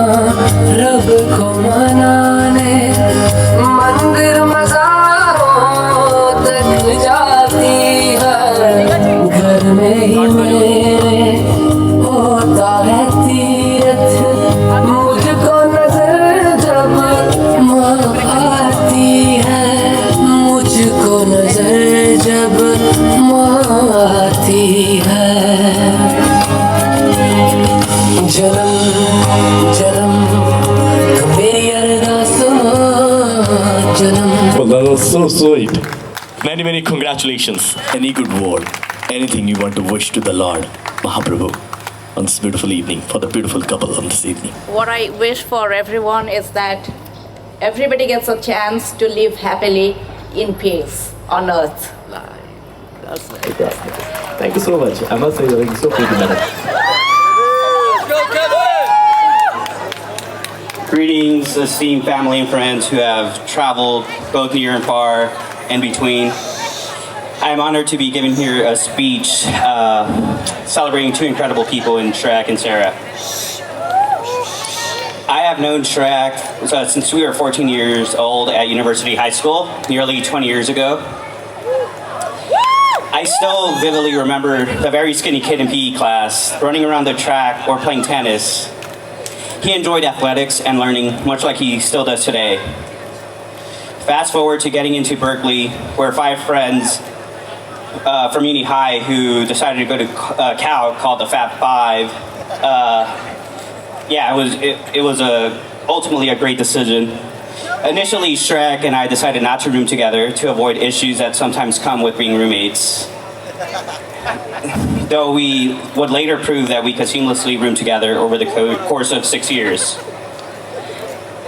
रब को मनाने मंदिर मज़ारों तक जाती है घर में ही मेरे होता है तीरथ मुझको नजर जब माँ आती है मुझको नजर जब माँ आती है जन्म जन्म मेरी अरदास जन्म Well, that was so sweet. Many, many congratulations. Any good word, anything you want to wish to the Lord, Mahaprabhu, on this beautiful evening, for the beautiful couple on this evening. What I wish for everyone is that everybody gets a chance to live happily in peace on earth. That's nice. That's nice. Thank you so much. I must say, you're so pretty, madam. Greetings, esteemed family and friends who have traveled both near and far and between. I am honored to be giving here a speech celebrating two incredible people in Shreyak and Sara. I have known Shreyak since we were 14 years old at University High School, nearly 20 years ago. I still vividly remember the very skinny kid in PE class running around the track or playing tennis. He enjoyed athletics and learning, much like he still does today. Fast forward to getting into Berkeley, where 5 friends from Uni High who decided to go to Cal, called the Fab Five. It was ultimately a great decision. Initially, Shreyak and I decided not to room together to avoid issues that sometimes come with being roommates. Though we would later prove that we could seamlessly room together over the course of 6 years.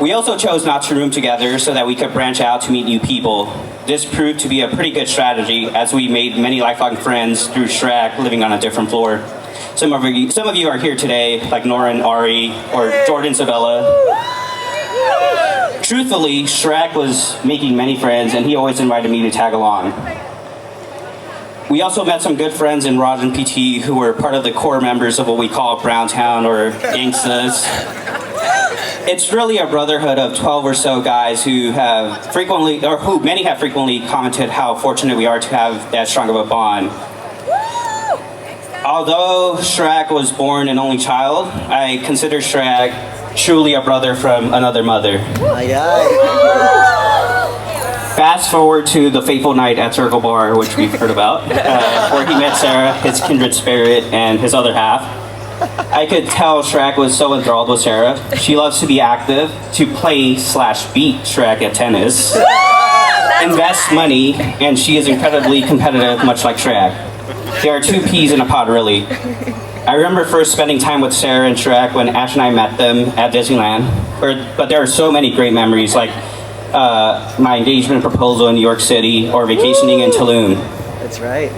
We also chose not to room together so that we could branch out to meet new people. This proved to be a pretty good strategy as we made many lifelong friends through Shreyak living on a different floor. Some of you are here today, like Nora and Ari, or Jordan Sabella. Truthfully, Shreyak was making many friends and he always invited me to tag along. We also met some good friends in Raj and PT who were part of the core members of what we call Browntown or Gangstas. It's really a brotherhood of 12 or so guys who many have frequently commented how fortunate we are to have that strong of a bond. Although Shreyak was born an only child, I consider Shreyak truly a brother from another mother. My guy. Fast forward to the fateful night at Circle Bar, which we've heard about, where he met Sara, his kindred spirit, and his other half. I could tell Shreyak was so enthralled with Sara. She loves to be active, to play/beat Shreyak at tennis, invest money, and she is incredibly competitive, much like Shreyak. There are 2 peas in a pod, really. I remember first spending time with Sara and Shreyak when Ash and I met them at Disneyland. But there are so many great memories, like my engagement proposal in New York City or vacationing in Tulum. That's right.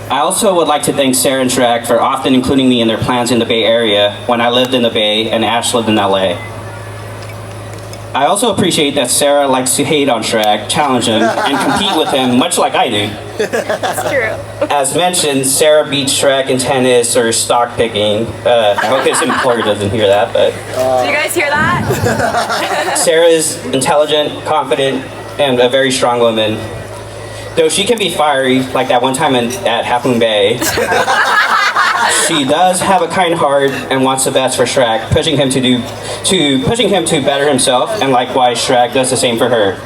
I also would like to thank Sara and Shreyak for often including me in their plans in the Bay Area when I lived in the Bay and Ash lived in LA. I also appreciate that Sara likes to hate on Shreyak, challenge him, and compete with him, much like I do. That's true. As mentioned, Sara beats Shreyak in tennis or stock picking. I hope his employer doesn't hear that, but... Do you guys hear that? Sara is intelligent, confident, and a very strong woman. Though she can be fiery, like that one time at Half Moon Bay, she does have a kind heart and wants the best for Shreyak, pushing him to better himself, and likewise Shreyak does the same for her.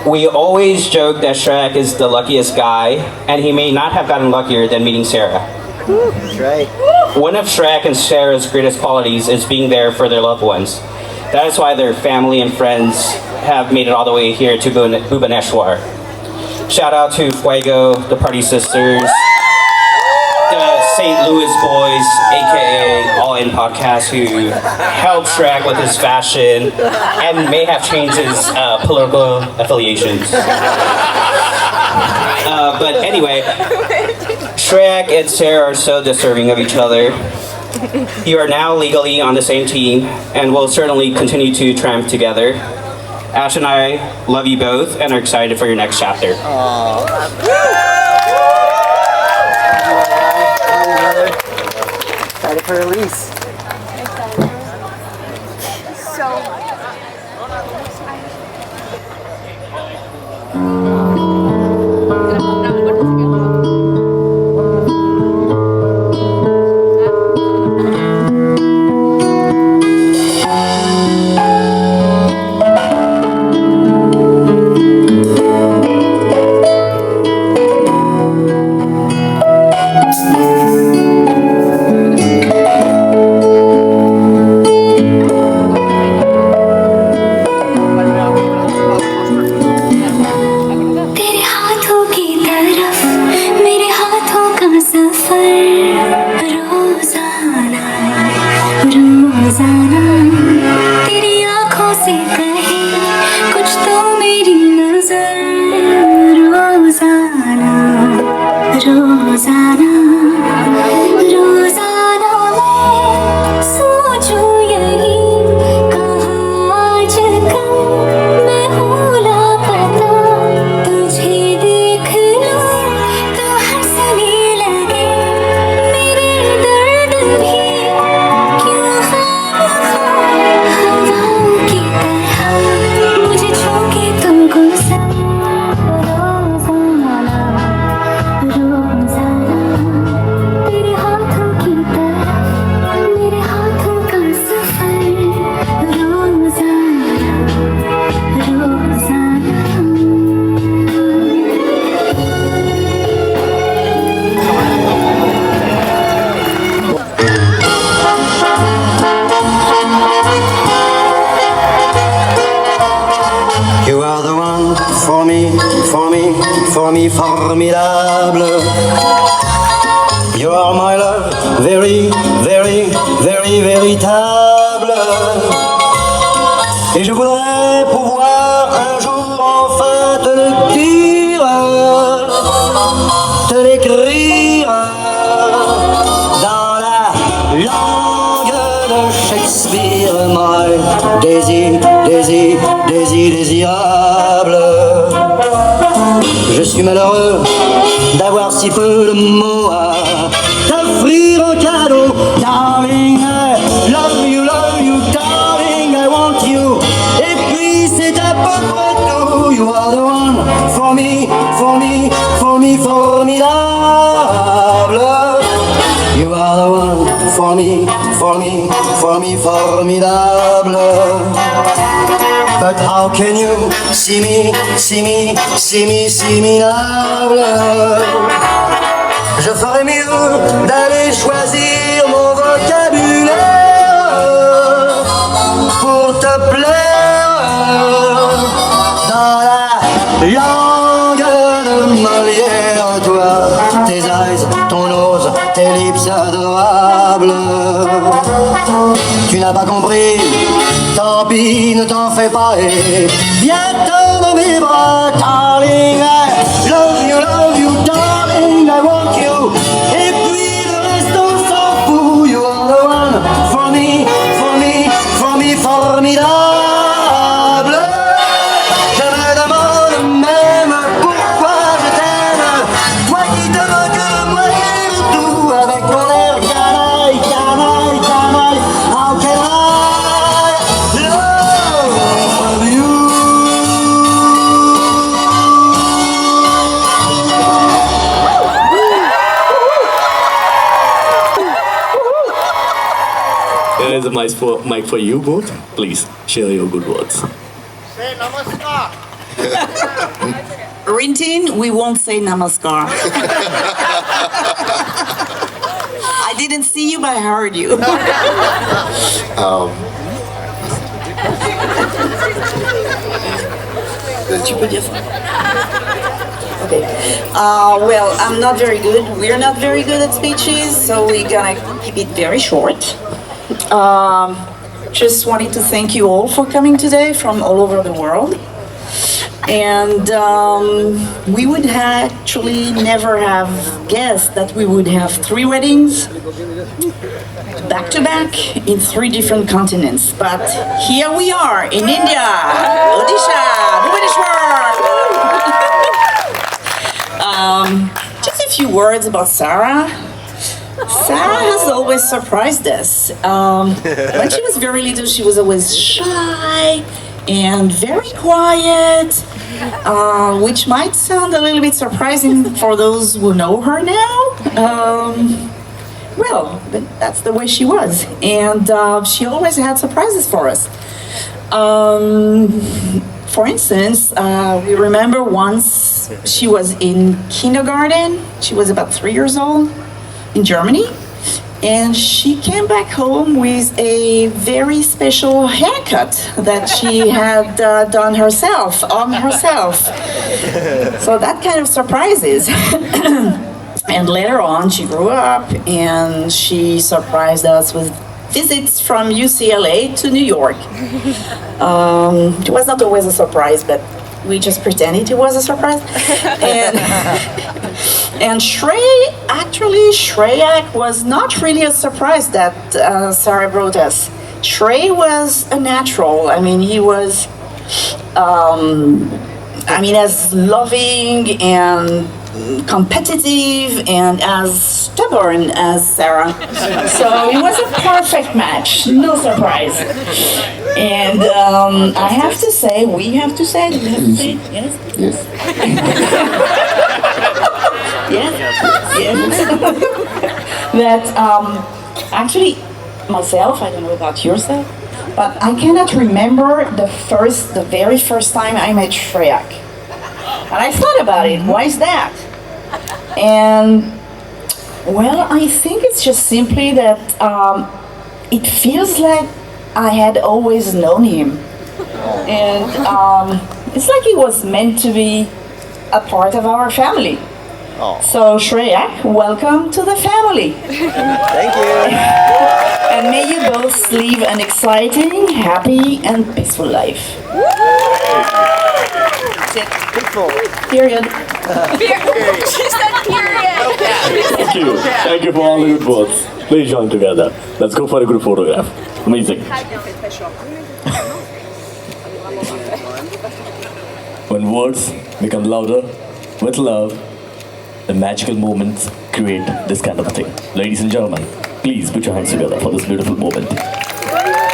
We always joke that Shreyak is the luckiest guy, and he may not have gotten luckier than meeting Sarah. That's right. One of Shreyak and Sarah's greatest qualities is being there for their loved ones. That is why their family and friends have made it all the way here to Bhubaneswar. Shout out to Fuego, the Party Sisters, the St. Louis Boys, aka All In Podcast, who helped Shreyak with his fashion and may have changed his political affiliations. But anyway, Shreyak and Sarah are so deserving of each other. You are now legally on the same team and will certainly continue to triumph together. Ash and I love you both and are excited for your next chapter. Excited for release. तेरे हाथों की तरफ मेरे हाथों का सफर रोजाना रोजाना तेरी आंखों से कहे कुछ तो मेरी नजर रोजाना रोजाना रोजाना मैं सोचूं यही कहाँ आजकल मैं हूँ लापता तुझे देख लूं तो हंसने लगे मेरे दर्द भी क्यों हवाओं की तरह मुझे छूके तो गुजर रोजाना रोजाना तेरे हाथों की तरफ मेरे हाथों का सफर रोजाना रोजाना You are the one for me, for me, for me, formidable. You are my love, very, very, very, véritable. Et je voudrais pouvoir un jour enfin te le dire, te l'écrire dans la langue de Shakespeare. My Daisy, Daisy, Daisy, désirable. Je suis malheureux d'avoir si peu de mots à t'offrir en cadeau. Darling, I love you, darling, I want you. Et puis c'est à peu près tout. You are the one for me, for me, for me, formidable. You are the one for me, for me, for me, formidable. But how can you see me, see me, see me, see me minable? Je ferais mieux d'aller choisir mon vocabulaire pour te plaire dans la langue de Molière. Toi, tes eyes, ton nose, tes lips adorables. Tu n'as pas compris, tant pis, ne t'en fais pas et viens-t'en dans mes bras, darling. I love you, darling, I want you. Et puis le reste on s'en fout. You are the one for me, for me, for me, formidable. Je me demande même pourquoi je t'aime. Toi qui te moques, moi qui aime tout. Avec ton air canaille, canaille, canaille. How can I love you? There is a mic for you both. Please share your good words. Say namaskar. Rintin, we won't say namaskar. I didn't see you, but I heard you. Tu peux dire ça? Okay. Well, I'm not very good. We're not very good at speeches, so we're gonna keep it very short. Just wanted to thank you all for coming today from all over the world. And we would actually never have guessed that we would have 3 weddings back to back in 3 different continents. But here we are in India, Odisha, Bhubaneswar. Just a few words about Sarah. Sarah has always surprised us. When she was very little, she was always shy and very quiet, which might sound a little bit surprising for those who know her now. Well, but that's the way she was, and she always had surprises for us. For instance, we remember once she was in kindergarten. She was about 3 years old in Germany, and she came back home with a very special haircut that she had done herself, on herself. So that kind of surprises. And later on, she grew up and she surprised us with visits from UCLA to New York. It was not always a surprise, but we just pretended it was a surprise. And Shreyak was not really a surprise that Sarah brought us. Shrey was a natural. I mean, he was, as loving and competitive and as stubborn as Sarah. So it was a perfect match, no surprise. And I have to say, we have to say, yes? Yes. Yes. That actually, myself, I don't know about yourself, but I cannot remember the very first time I met Shreyak. And I thought about it, why is that? And well, I think it's just simply that it feels like I had always known him. And it's like he was meant to be a part of our family. So Shreyak, welcome to the family. Thank you. And may you both live an exciting, happy, and peaceful life. Period. She said period. Thank you. Thank you for all the good words. Please join together. Let's go for a group photograph. Amazing. When words become louder with love, the magical moments create this kind of thing. Ladies and gentlemen, please put your hands together for this beautiful moment.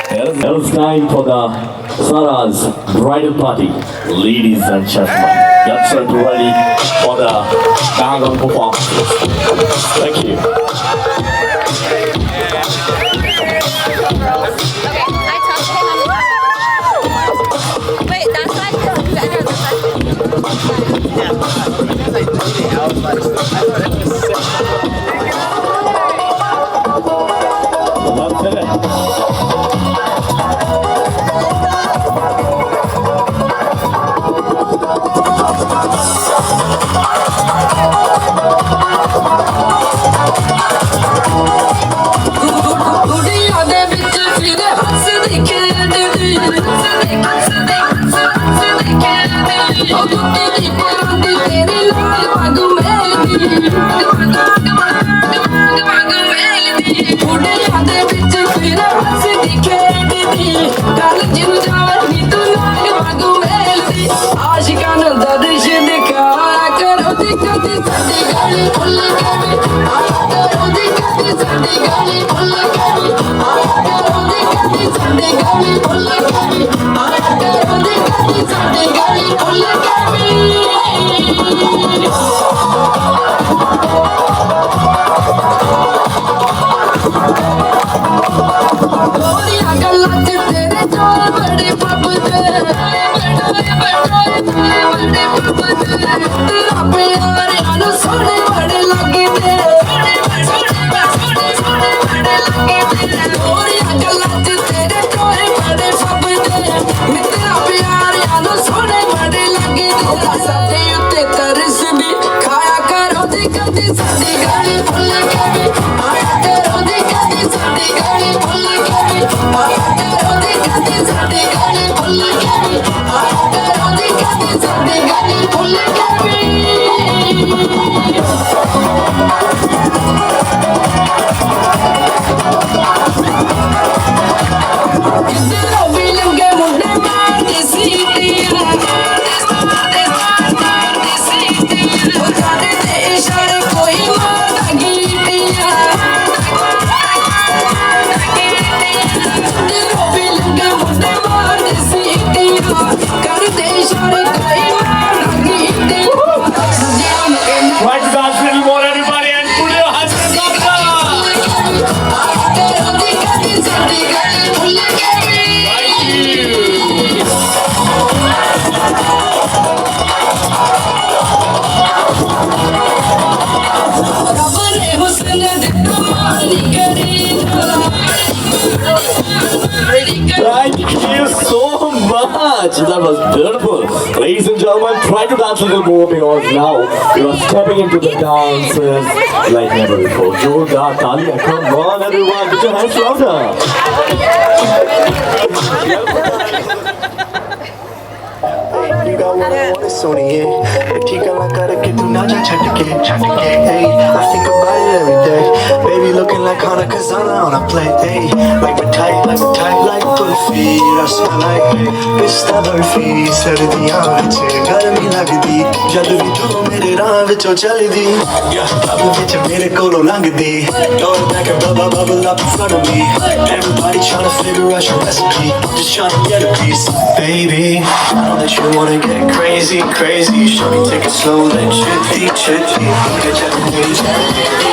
Now it's time for the Sara's bridal party. Ladies and gentlemen, get set ready for the background performance. Thank you. Wait, that's like बड़े pub तेरा प्यार यानो सोने बड़े लगे तेरे गोरिया गल्ला च तेरे टोए बड़े फबदे तेरा प्यार यानो सोने बड़े लगे तेरा साडे उत्ते तरस भी खाया करो दी कदी साडी गाली भुल के भी आया करो दी कदी साडी गाली भुल के भी आया करो दी कदी साडी गाली भुल के भी आया करो दी कदी साडी गाली भुल के भी किधरों भी लंगे मुंडे मारते सीटियां जाने दे इशारे कोई मारता गीटियां किधरों भी लंगे मुंडे मारते सीटियां करते इशारे कोई मारता गीटियां Try to dance a little more, everybody, and put your hands together. Thank you so much. That was beautiful. Ladies and gentlemen, try to dance a little more because now you are stepping into the dances like never before. Jordar Talia, come on everyone, put your hands louder. सोनिए ठीक ना करके तू ना जा छटके hey I think about it every day baby looking like Hana Kazana on a plate hey like kulfi rasma like pista barfi sardiyan vich garmi lagdi jad vi tu mere raah vichon chaldi bab vich mere kolo langdi door back and bubble up in front of me everybody trying to figure out your recipe I'm just trying to get a piece baby I know that you wanna get crazy show me take it slow then chitty get your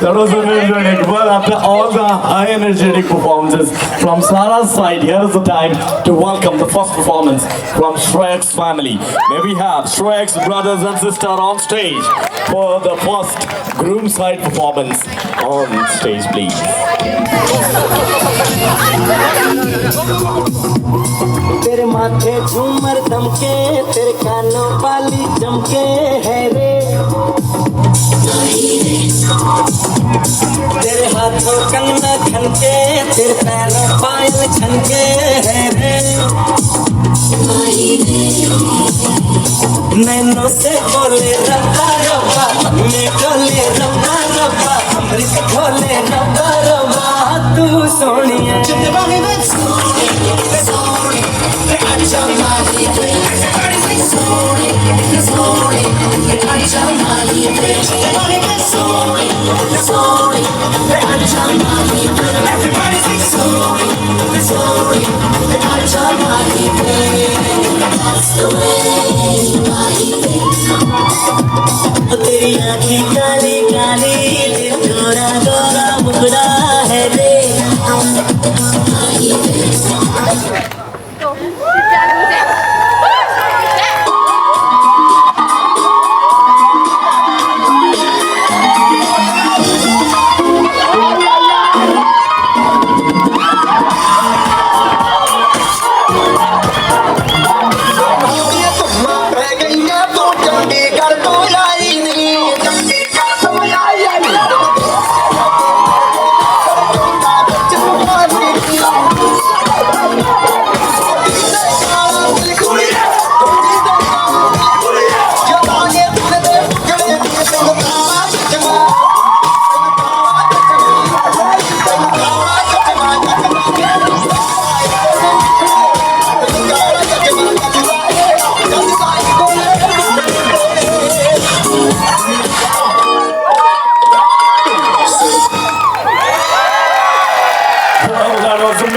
That was energetic. Well, after all the high energetic performances from Sara's side, here is the time to welcome the first performance from Shreyak's family. May we have Shreyak's brothers and sister on stage for the first groom side performance. On stage, please. तेरे माथे झूमर दमके तेरे कानों वाली चमके है रे तेरे हाथों कंगना खनके तेरे पैरों पायल छनके है रे नैनों से बोले रब्बा रब्बा में डोले रब्बा रब्बा अमृत खोले रब्बा रब्बा तू सोनिया जिंदगी में सोनी अच्छा मारी पे everybody sorry अच्छा मारी पे everybody sorry अच्छा मारी पे everybody sorry अच्छा मारी पे that's the way तेरी आँखें काली काली गोरा गोरा मुखड़ा है रे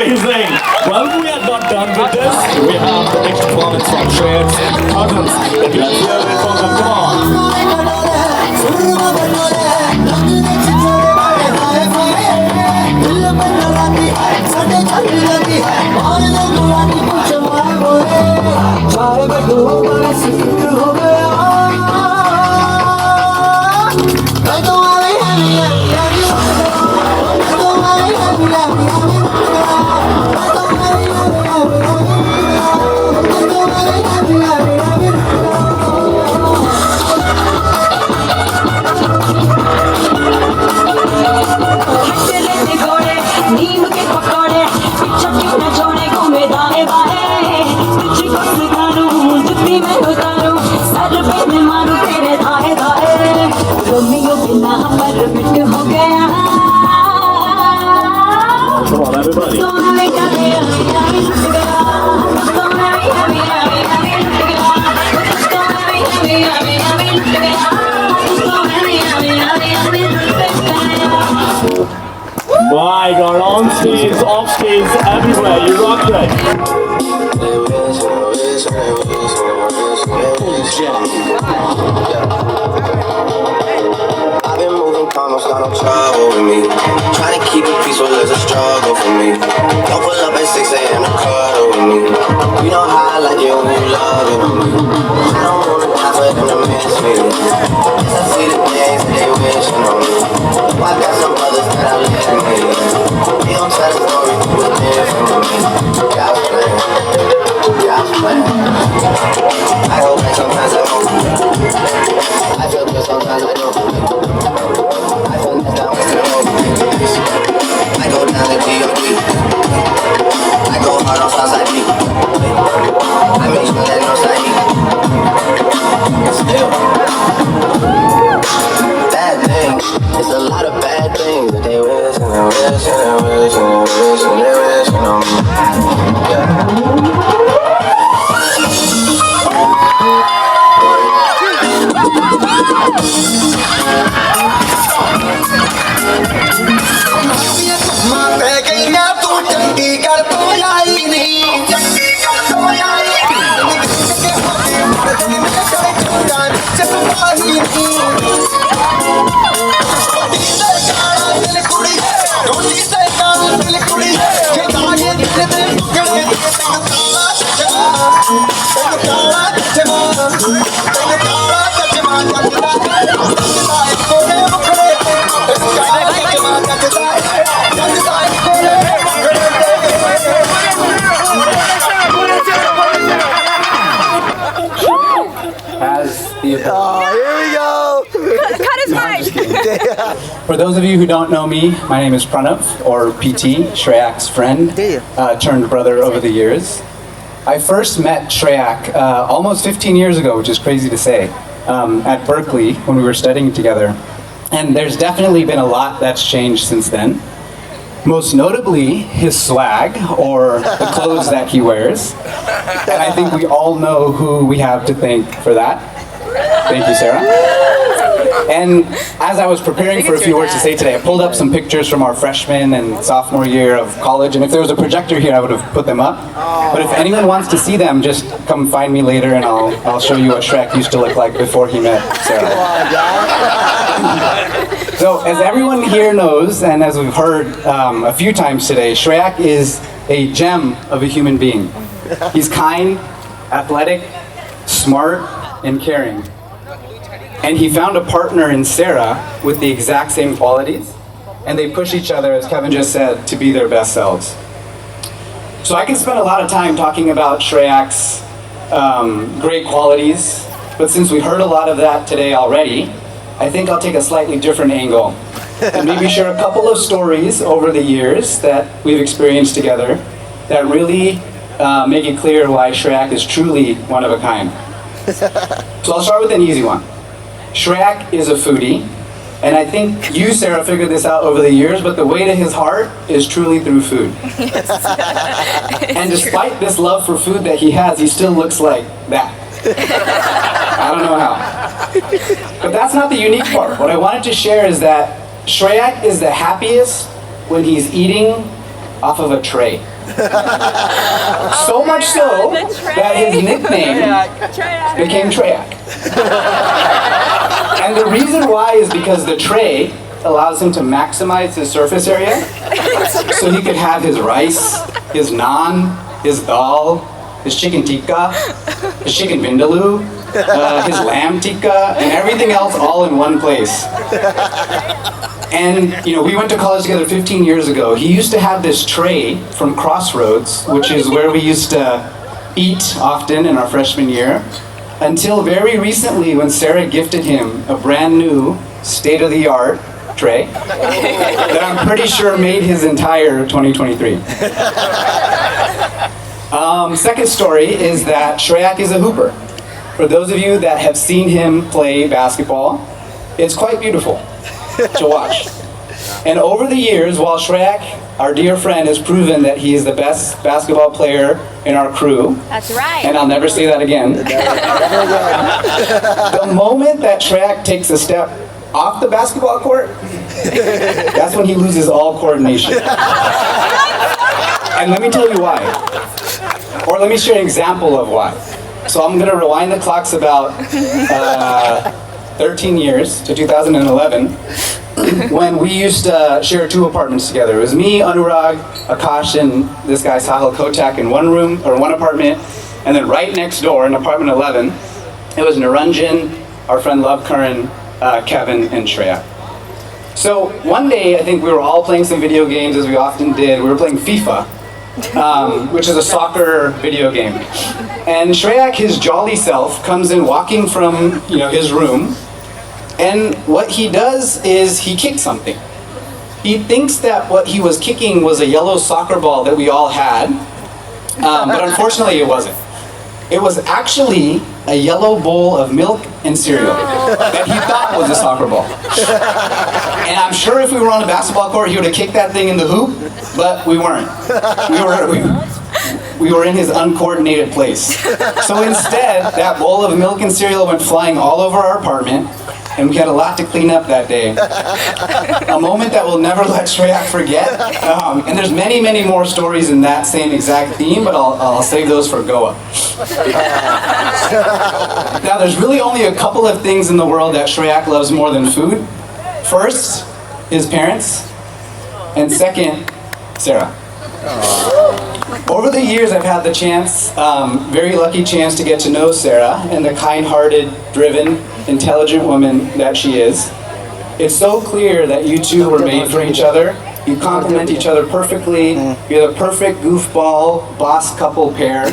Amazing. Well, we are not done with this. We have the next performance from Shreyak's cousins. Let's hear it from them. Come नीम के पकौड़े चक्की न जोड़े घूमे दाएं बाएं तुझको सिखाऊं जुत्ती में उतारूं सर पे मैं मारूं तेरे धाए धाए रोमियो बिना पर मिट हो गया Come on, everybody. तो हमें क्या दिया लुट गया तो हमें लुट गया तो हमें लुट गया तो हमें लुट गया My God, on stage, off stage, everywhere, you rock it. I've been moving calm, don't start no trouble with me. Try to keep it peaceful, there's a struggle for me. Don't pull up at 6 a.m. to cuddle with me. You know how I like it when you love it with me. I don't wanna die for them to miss me. Yes, I see the things that they wishing on me. I got some others that I let me. They gon' tell the story through a different from me. Yeah, I was playing. Yeah, I was playing. I go back sometimes I don't. I feel good sometimes I don't. I feel nice down with the road. I go down to G.O.D. I go hard on Southside D. I make sure that no side still. Bad things. It's a lot of bad things that they wish and they wish and they wish and they wish and they wish on me. Yeah. Cut his mic! For those of you who don't know me, my name is Pranav, or PT, Shreyak's friend, turned brother over the years. I first met Shreyak almost 15 years ago, which is crazy to say, at Berkeley when we were studying together. And there's definitely been a lot that's changed since then. Most notably, his swag, or the clothes that he wears. And I think we all know who we have to thank for that. Thank you, Sarah. And as I was preparing for a few words to say today, I pulled up some pictures from our freshman and sophomore year of college, and if there was a projector here, I would have put them up. But if anyone wants to see them, just come find me later and I'll show you what Shrek used to look like before he met Sarah. So, as everyone here knows, and as we've heard a few times today, Shreyak is a gem of a human being. He's kind, athletic, smart, and caring. And he found a partner in Sarah with the exact same qualities, and they push each other, as Kevin just said, to be their best selves. So I can spend a lot of time talking about Shreyak's great qualities, but since we heard a lot of that today already, I think I'll take a slightly different angle and maybe share a couple of stories over the years that we've experienced together that really make it clear why Shreyak is truly one of a kind. So I'll start with an easy one. Shreyak is a foodie, and I think you, Sarah, figured this out over the years, but the way to his heart is truly through food. And despite this love for food that he has, he still looks like that. I don't know how. But that's not the unique part. What I wanted to share is that Shreyak is the happiest when he's eating off of a tray. So much so that his nickname became Shreyak. And the reason why is because the tray allows him to maximize his surface area, so he could have his rice, his naan, his dal, his chicken tikka, his chicken vindaloo, his lamb tikka, and everything else all in one place. And, you know, we went to college together 15 years ago. He used to have this tray from Crossroads, which is where we used to eat often in our freshman year, until very recently when Sarah gifted him a brand new, state-of-the-art tray that I'm pretty sure made his entire 2023. Second story is that Shreyak is a hooper. For those of you that have seen him play basketball, it's quite beautiful to watch. And over the years, while Shreyak, our dear friend, has proven that he is the best basketball player in our crew, That's right. and I'll never say that again, the moment that Shreyak takes a step off the basketball court, that's when he loses all coordination. And let me tell you why. Or let me share an example of why. So I'm going to rewind the clocks about 13 years to 2011, when we used to share 2 apartments together. It was me, Anurag, Akash, and this guy Sahil Kotak in one room, or one apartment. And then right next door in apartment 11, it was Naranjan, our friend Love Curran, Kevin, and Shreya. So one day, I think we were all playing some video games, as we often did. We were playing FIFA, which is a soccer video game. And Shreyak, his jolly self, comes in walking from, you know, his room, and what he does is he kicks something. He thinks that what he was kicking was a yellow soccer ball that we all had, but unfortunately it wasn't. It was actually a yellow bowl of milk and cereal that he thought was a soccer ball. And I'm sure if we were on a basketball court, he would have kicked that thing in the hoop, but we weren't. We were in his uncoordinated place. So instead, that bowl of milk and cereal went flying all over our apartment, and we had a lot to clean up that day. A moment that we'll never let Shreyak forget. And there's many, many more stories in that same exact theme, but I'll save those for Goa. Now, there's really only a couple of things in the world that Shreyak loves more than food. First, his parents, and second, Sarah. Over the years, I've had the chance, very lucky chance to get to know Sarah and the kind-hearted, driven, intelligent woman that she is. It's so clear that you two were made for each other. You complement each other perfectly. You're the perfect goofball, boss couple pair.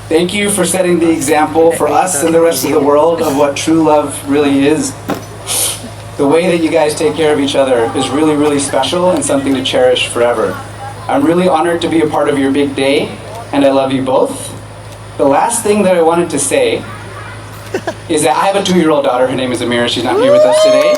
Thank you for setting the example for us and the rest of the world of what true love really is. The way that you guys take care of each other is really, really special and something to cherish forever. I'm really honored to be a part of your big day, and I love you both. The last thing that I wanted to say is that I have a 2-year-old daughter. Her name is Amira. She's not here with us today.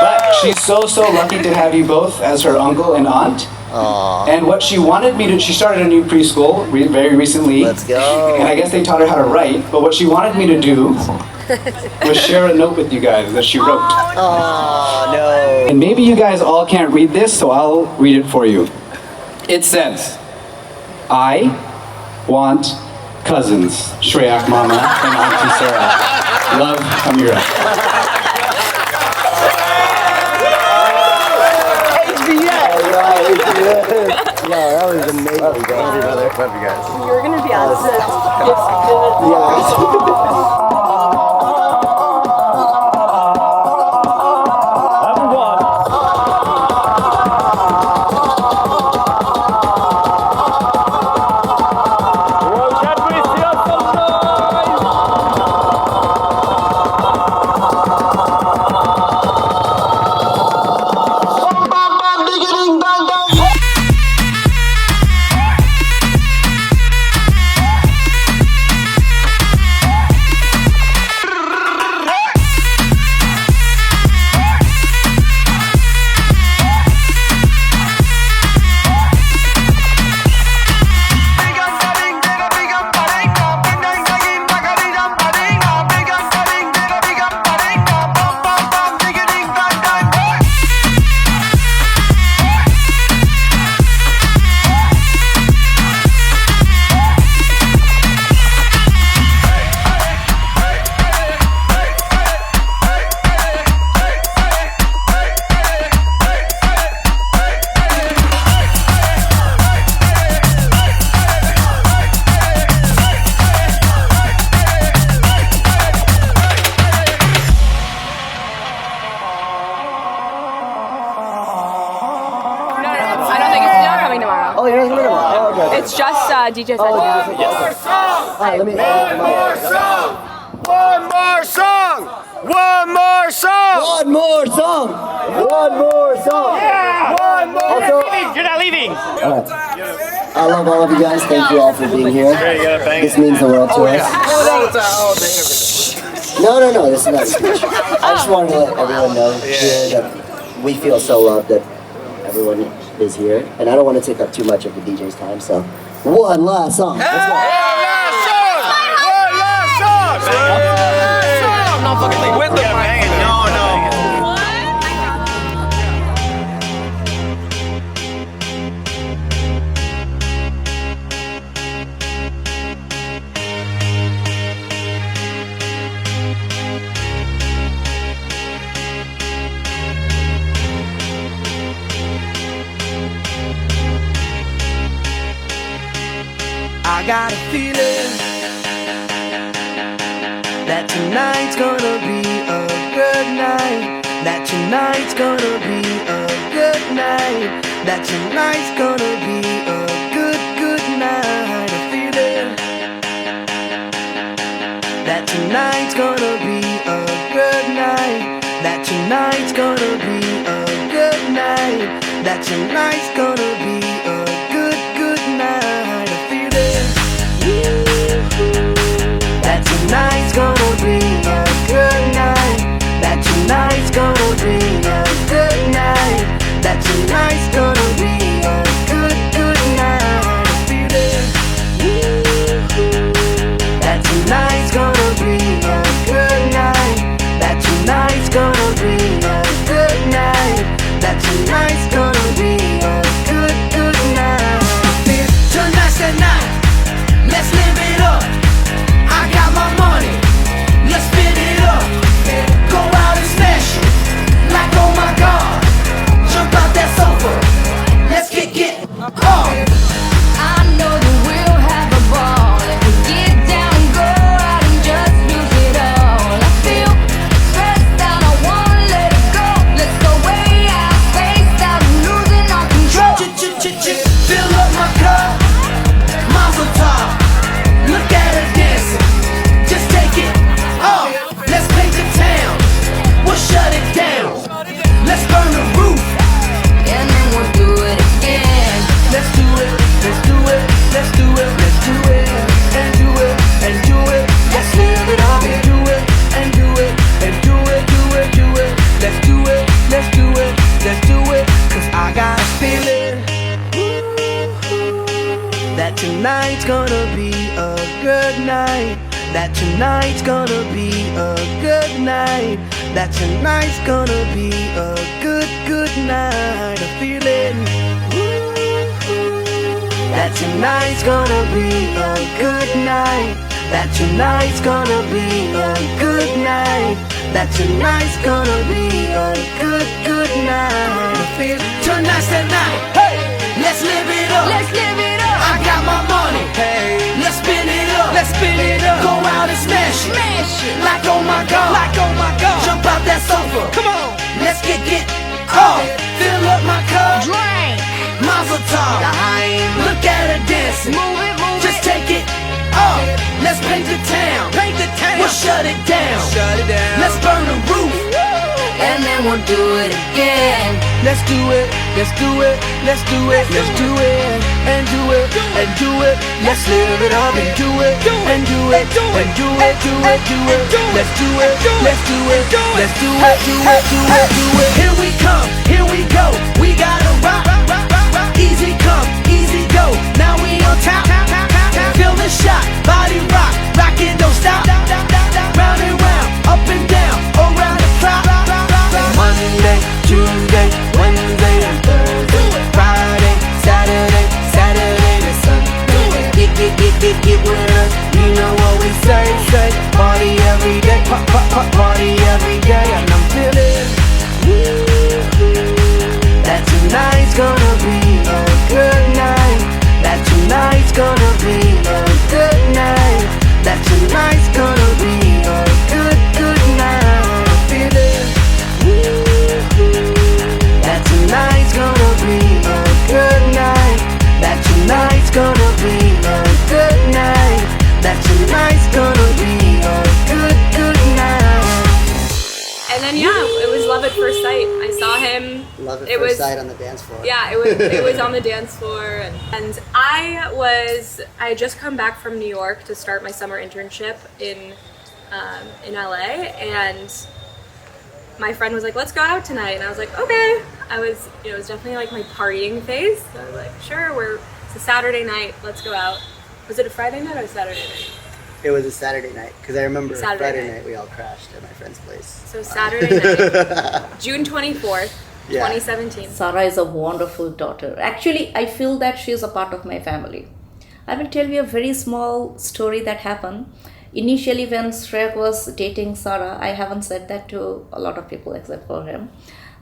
But she's so lucky to have you both as her uncle and aunt. Aww. And what she wanted me to, she started a new preschool very recently. Let's go. And I guess they taught her how to write. But what she wanted me to do was share a note with you guys that she wrote. Oh, no. And maybe you guys all can't read this, so I'll read it for you. It says, I want cousins, Shreyak Mama and Auntie Sarah. Love, Amira. Yeah, that was amazing. Love you guys. Love you guys. You're gonna be asked It's just DJ Oh, set. yes. All right, let me. One more song! One more song! One more song! One more song! One more song! Yeah! One more! Also, You're not leaving! all right. I love all of you guys. Thank you all for being here. This means the world to us. No, this is not a speech. I just wanted to let everyone know here that we feel so loved that everyone is here. And I don't want to take up too much of the DJ's time, so one last song. Let's go. I'm not fucking with the mic. No. I got a feeling that tonight's gonna be a good night. That tonight's gonna be a good night. That tonight's gonna be a good night. A feeling that tonight's gonna be a good night. That tonight's gonna be a good night. That tonight's gonna be a good night. A feeling that tonight's gonna be a good night. That tonight's gonna be a good night. That tonight's gonna be a good night. A feeling that tonight's gonna be a good night. That tonight's gonna be a good night. That tonight's gonna be a good night. Tonight's the night. Let's live it up. I got my money. Let's spin it up. Go out and smash it. Like oh my God. Jump out that sofa. Let's get up. I know that we'll have a ball if we get down and go out and just lose it all. I feel stressed out, I wanna let it go. Let's go way out, spaced out, and losing our control. Fill up my cup. Mazel tov. Look at her dancing. Just take it off. Let's paint the town. We'll shut it down. Let's burn the roof. And then we'll do it again. Let's do it. Let's do it. Let's do it. Let's do it. And do it. And do it. Let's live it up and do it. And do it. And do it. Do it. Do it. Let's do it. Let's do it. Let's do it. 'Cause I got a feeling that tonight's gonna be a good night. That tonight's gonna be a good night. That tonight's gonna be a good night. A feeling that tonight's gonna be a good night. That tonight's gonna be a good night. That tonight's gonna be a good night. A feeling tonight's the night. Hey, let's live it up. Let's live it up. I got my money. Hey, let's spin it up. Let's spin it up. Go out and smash it. Smash it. Like oh my God. Like oh my God. Jump out that sofa. Come on. Let's get off. Fill up my cup. Drink. Mazel tov. Look at her dancing. Move it. Just take it off. Let's paint the town. Paint the town. We'll shut it down. Shut it down. Let's burn the roof. And then we'll do it again. Let's do it. Let's do it. Let's do it. Let's do it. And do it. And do it. Let's live it up and do it. And do it. And do it. Do it. Do it. Let's do it. Let's do it. Let's do it. Do it. Do it. Do it. Here we come. Here we go. We gotta rock. Easy come. Easy go. Now we on top. Feel the shot. Body rock. Rockin', don't stop. Round and round. Up and down. Around the clock. Monday, Tuesday, Wednesday, and Thursday, Friday, Saturday, Saturday to Sunday. Get with us. You know what we say. Party every day, party every day, and I'm feeling that tonight's gonna be a good night. That tonight's gonna be a good night. That tonight's gonna be a good night. I'm feeling that tonight's gonna be a good night. That tonight's gonna time. Love at It first was- sight on the dance floor. Yeah, it was on the dance floor, and I had just come back from New York to start my summer internship in LA, and my friend was like, "Let's go out tonight," and I was like, "Okay." It was definitely like my partying phase. So I was like, "Sure, it's a Saturday night. Let's go out." Was it a Friday night or a Saturday night? It was a Saturday night because I remember Saturday Friday night. night we all crashed at my friend's place. So Saturday night, June 24th, Yeah. 2017. Sara is a wonderful daughter. Actually, I feel that she is a part of my family. I will tell you a very small story that happened. Initially, when Shreyak was dating Sara, I haven't said that to a lot of people except for him.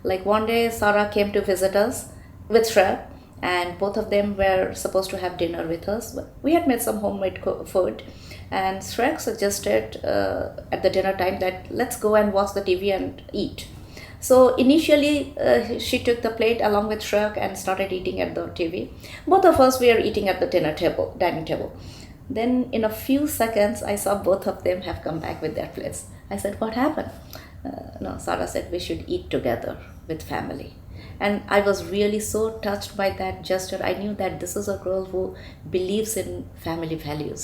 Like one day, Sara came to visit us with Shreyak, and both of them were supposed to have dinner with us. But we had made some homemade food, and Shreyak suggested at the dinner time that let's go and watch the TV and eat. So initially, she took the plate along with Shreyak and started eating at the TV. Both of us were eating at the dining table. Then in a few seconds, I saw both of them have come back with their plates. I said, "What happened?" No, Sara said we should eat together with family. And I was really so touched by that gesture. I knew that this is a girl who believes in family values.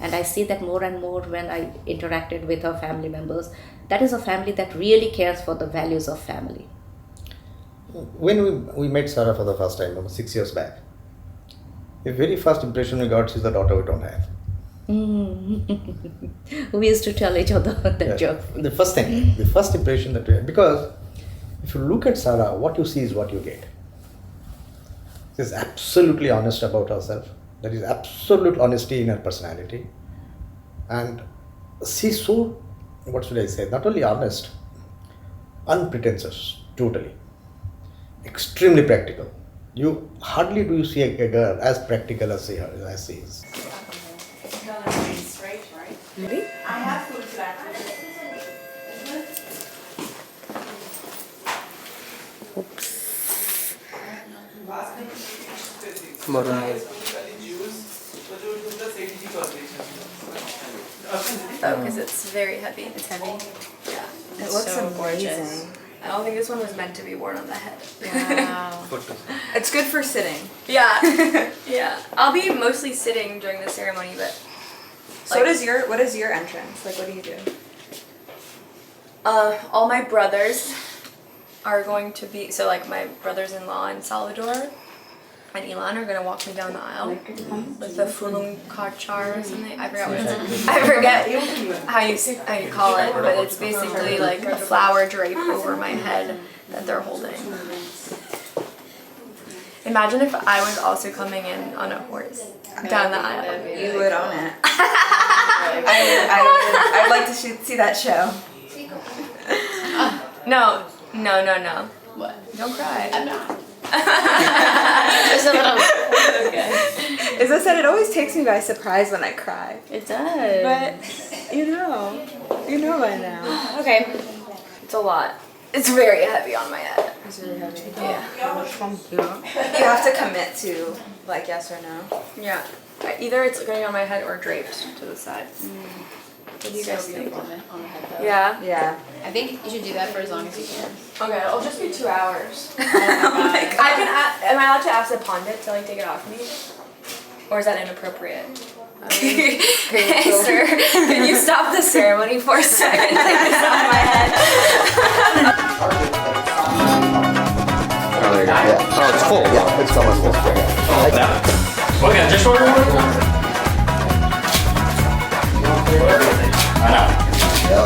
And I see that more and more when I interacted with her family members. That is a family that really cares for the values of family. When we met Sara for the first time, about 6 years back, the very first impression we got, she's the daughter we don't have. We used to tell each other that joke. The first impression that we had, because if you look at Sara, what you see is what you get. She's absolutely honest about herself. There is absolute honesty in her personality. And she's so, what should I say, not only honest, unpretentious, totally. Extremely practical. You hardly do you see a girl as practical as she is. Ready? I have food back. Oh, because it's very heavy. It's heavy. Yeah. It looks amazing. I don't think this one was meant to be worn on the head. Wow. It's good for sitting. Yeah. Yeah. I'll be mostly sitting during the ceremony, but. So what is your entrance? Like, what do you do? All my brothers are going to be, so like my brothers-in-law in Salvador and Ilan are gonna walk me down the aisle with the fulung kachar or something. I forget how you call it, but it's basically like a flower drape over my head that they're holding. Imagine if I was also coming in on a horse down the aisle. You would own it. I'd like to see that show. No. What? Don't cry. I'm not. As I said, it always takes me by surprise when I cry. It does. But you know by now. Okay. It's a lot. It's very heavy on my head. It's really heavy. Yeah. You have to commit to like yes or no. Yeah. Either it's going on my head or draped to the side. What do you guys think? On the head though. Yeah? Yeah. I think you should do that for as long as you can. Okay, it'll just be 2 hours. Am I allowed to ask the pundit to like take it off me? Or is that inappropriate? Hey sir, can you stop the ceremony for a second? Take this off my head. Oh, it's full. Yeah, it's almost full. Okay, just order one. I know.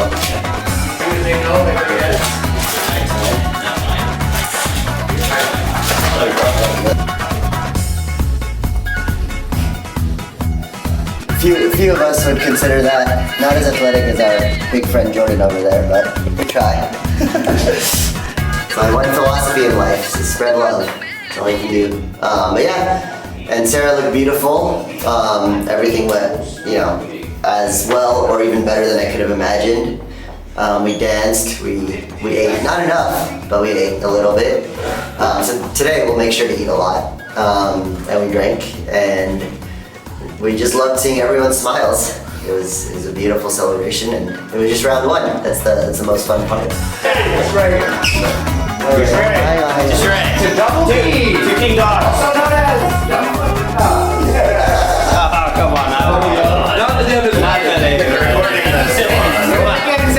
Few of us would consider that not as athletic as our big friend Jordan over there, but we try. My one philosophy in life is spread love. That's all you can do. But yeah, and Sarah looked beautiful. Everything went, as well or even better than I could have imagined. We danced, we ate, not enough, but we ate a little bit. So today we'll make sure to eat a lot. And we drank, and we just loved seeing everyone's smiles. It was a beautiful celebration, and it was just round one. That's the most fun part. To Shreyak. To Double D. To King Dog. Also known as Oh, come on. Not the others. Not the others.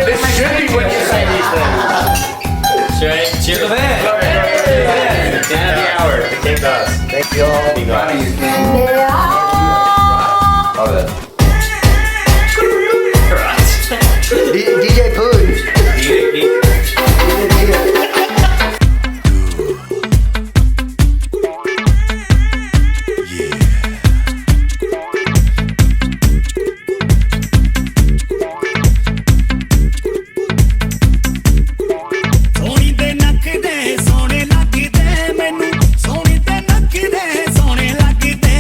This should be what you say these things. Shreyak, cheer the band. End of the hour. The King Dogs. Thank you all. King Dogs. Love it. DJ Poon. ਸੋਹਣੀ ਤੇ ਨੱਕ ਦੇ ਸੋਹਣੇ ਲੱਗਦੇ ਮੈਨੂੰ ਸੋਹਣੀ ਤੇ ਨੱਕ ਦੇ ਸੋਹਣੇ ਲੱਗਦੇ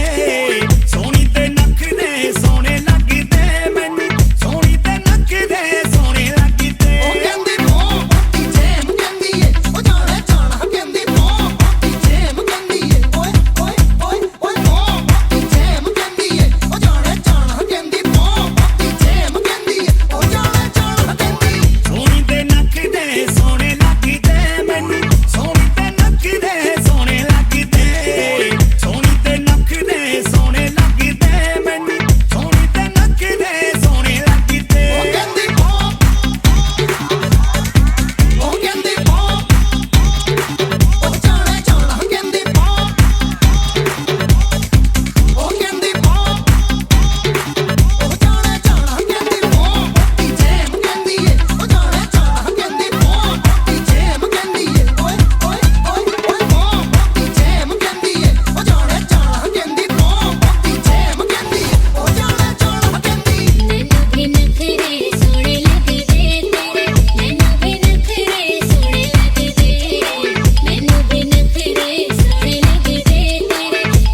ਸੋਹਣੀ ਤੇ ਨੱਕ ਦੇ ਸੋਹਣੇ ਲੱਗਦੇ ਮੈਨੂੰ ਸੋਹਣੀ ਤੇ ਨੱਕ ਦੇ ਸੋਹਣੇ ਲੱਗਦੇ ਉਹ ਕਹਿੰਦੀ ਮੋ ਜੈਮ ਕਹਿੰਦੀ ਏ ਉਹ ਜਾਣਾ ਜਾਣਾ ਕਹਿੰਦੀ ਮੋ ਜੈਮ ਕਹਿੰਦੀ ਏ ਓਏ ਓਏ ਓਏ ਓਏ ਮੋ ਜੈਮ ਕਹਿੰਦੀ ਏ ਉਹ ਜਾਣਾ ਜਾਣਾ ਕਹਿੰਦੀ ਮੋ ਜੈਮ ਕਹਿੰਦੀ ਏ ਉਹ ਜਾਣਾ ਜਾਣਾ ਕਹਿੰਦੀ ਸੋਹਣੀ ਤੇ ਨੱਕ ਦੇ ਸੋਹਣੇ ਲੱਗਦੇ ਮੈਨੂੰ ਸੋਹਣੀ ਤੇ ਨੱਕ ਦੇ ਸੋਹਣੇ ਲੱਗਦੇ ਸੋਹਣੀ ਤੇ ਨੱਕ ਦੇ ਸੋਹਣੇ ਲੱਗਦੇ ਮੈਨੂੰ ਸੋਹਣੀ ਤੇ ਨੱਕ ਦੇ ਸੋਹਣੇ ਲੱਗਦੇ ਉਹ ਕਹਿੰਦੀ ਉਹ ਕਹਿੰਦੀ ਉਹ ਜਾਣਾ ਜਾਣਾ ਕਹਿੰਦੀ ਉਹ ਕਹਿੰਦੀ ਉਹ ਜਾਣਾ ਜਾਣਾ ਕਹਿੰਦੀ ਜੈਮ ਕਹਿੰਦੀ ਏ ਉਹ ਜਾਣਾ ਜਾਣਾ ਕਹਿੰਦੀ ਜੈਮ ਕਹਿੰਦੀ ਏ ਓਏ ਓਏ ਓਏ ਓਏ ਜੈਮ ਕਹਿੰਦੀ ਏ ਉਹ ਜਾਣਾ ਜਾਣਾ ਕਹਿੰਦੀ ਜੈਮ ਕਹਿੰਦੀ ਏ ਉਹ ਜਾਣਾ ਜਾਣਾ ਕਹਿੰਦੀ ਮੈਨੂੰ ਵੀ ਨਖਰੇ ਸੋਹਣੇ ਲੱਗਦੇ ਤੇਰੇ ਮੈਨੂੰ ਵੀ ਨਖਰੇ ਸੋਹਣੇ ਲੱਗਦੇ ਮੈਨੂੰ ਵੀ ਨਖਰੇ ਸੋਹਣੇ ਲੱਗਦੇ ਤੇਰੇ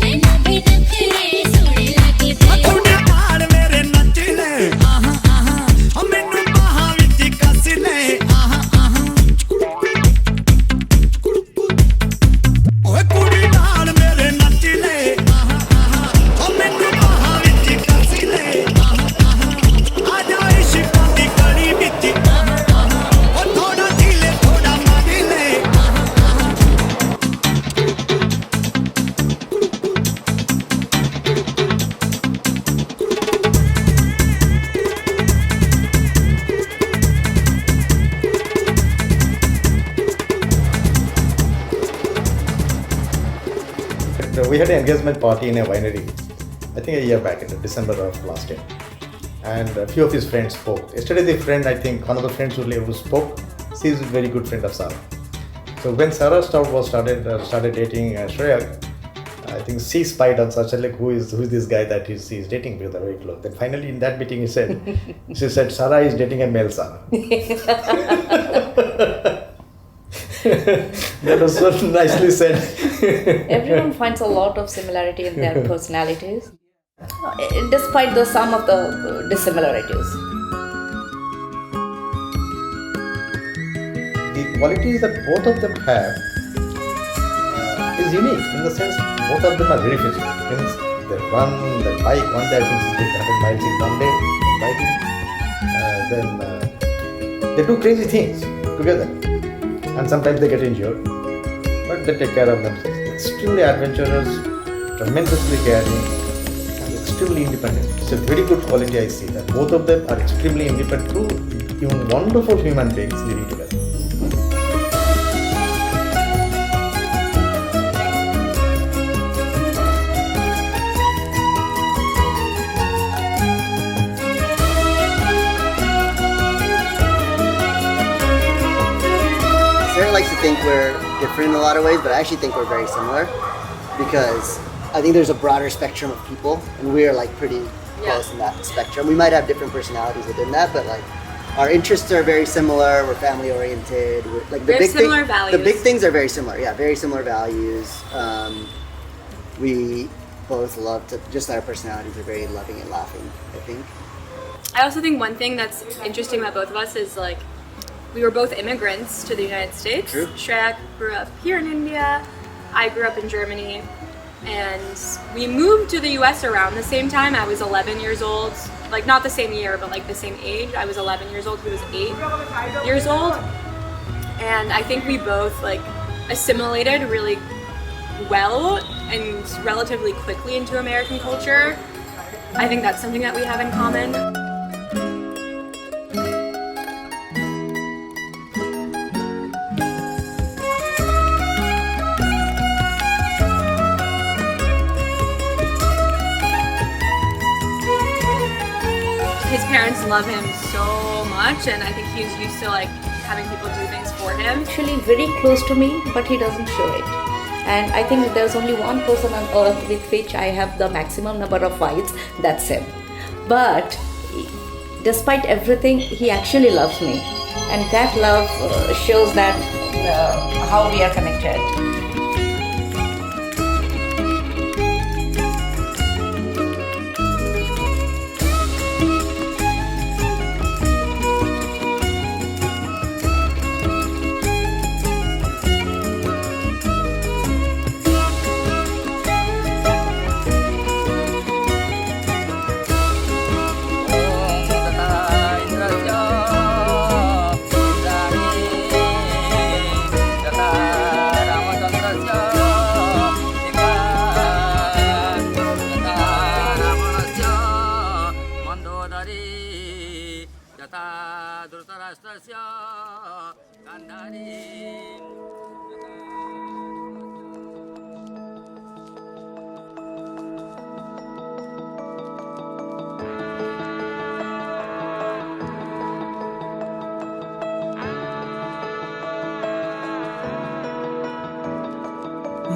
ਮੈਨੂੰ ਵੀ ਨਖਰੇ ਸੋਹਣੇ ਲੱਗਦੇ ਤੁਹਾਡੇ ਨਾਲ ਮੇਰੇ ਨੱਚ ਲੈ ਆਹਾਂ ਆਹਾਂ ਉਹ ਮੈਨੂੰ ਬਾਹਾਂ ਵਿੱਚ ਕੱਸ ਲੈ ਆਹਾਂ ਆਹਾਂ ਓਏ ਕੁੜੀ ਨਾਲ ਮੇਰੇ ਨੱਚ ਲੈ ਆਹਾਂ ਆਹਾਂ ਉਹ ਮੈਨੂੰ ਬਾਹਾਂ ਵਿੱਚ ਕੱਸ ਲੈ ਆਹਾਂ ਆਹਾਂ ਆ ਜਾ ਇਸ਼ਕਾਂ ਦੀ ਗਲੀ ਵਿੱਚ ਆਹਾਂ ਆਹਾਂ ਉਹ ਥੋੜਾ ਢੀਲੇ ਥੋੜਾ ਮੰਨ ਲੈ ਆਹਾਂ ਆਹਾਂ We had an engagement party in a winery, I think a year back, in December of last year. And a few of his friends spoke. Yesterday, the friend, I think, one of the friends who spoke, she is a very good friend of Sarah. So when Sarah started dating Shreyak, I think she spied on such a like who is this guy that he is dating with, very close. Then finally in that meeting she said Sarah is dating a male Sarah. That was so nicely said. Everyone finds a lot of similarity in their personalities, despite the sum of the dissimilarities. The qualities that both of them have is unique in the sense both of them are very physical. Means they run, they bike, one day I think they 100 miles in one day biking. They do crazy things together. And sometimes they get injured, but they take care of themselves. Extremely adventurous, tremendously caring, and extremely independent. It's a very good quality I see, that both of them are extremely independent, two even wonderful human beings living together. Sarah likes to think we're different in a lot of ways, but I actually think we're very similar because I think there's a broader spectrum of people, and we're like pretty close in that spectrum. We might have different personalities within that, but like our interests are very similar. We're family oriented. We're, like We have similar values. The big things are very similar. Yeah, very similar values. We both love to. Just our personalities are very loving and laughing, I think. I also think one thing that's interesting about both of us is like we were both immigrants to the United States. True. Shreyak grew up here in India. I grew up in Germany. And we moved to the US around the same time. I was 11 years old. Like not the same year, but like the same age. I was 11 years old. He was 8 years old. and I think we both like assimilated really well and relatively quickly into American culture. I think that's something that we have in common. His parents love him so much, and I think he's used to like having people do things for him. Actually very close to me, but he doesn't show it. And I think there's only one person on earth with which I have the maximum number of fights, that's him. But despite everything, he actually loves me. And that love shows that how we are connected.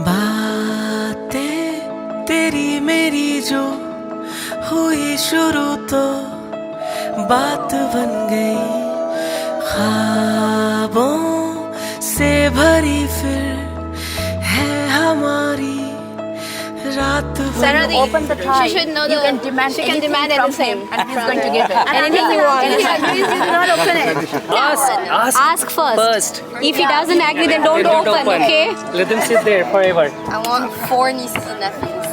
बातें तेरी मेरी जो हुई शुरू तो बात बन गई, ख्वाबों से भरी फिर है हमारी रात Sarah, open the tie. She should know you can demand anything from him, and he's going to give it. Anything you want. If he agrees, you do not open it. Ask first. If he doesn't agree, then don't open, okay? Let them sit there forever. I want 4 nieces and nephews.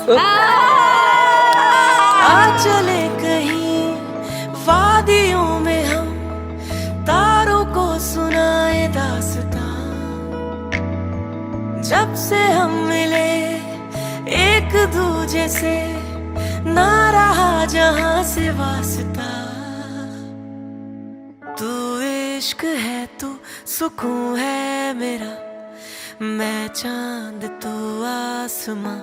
आ चले कहीं वादियों में हम, तारों को सुनाए दास्तां। जब से हम मिले एक दूजे से, ना रहा जहां से वास्ता। तू इश्क है, तू सुकून है मेरा, मैं चांद तू आसमां।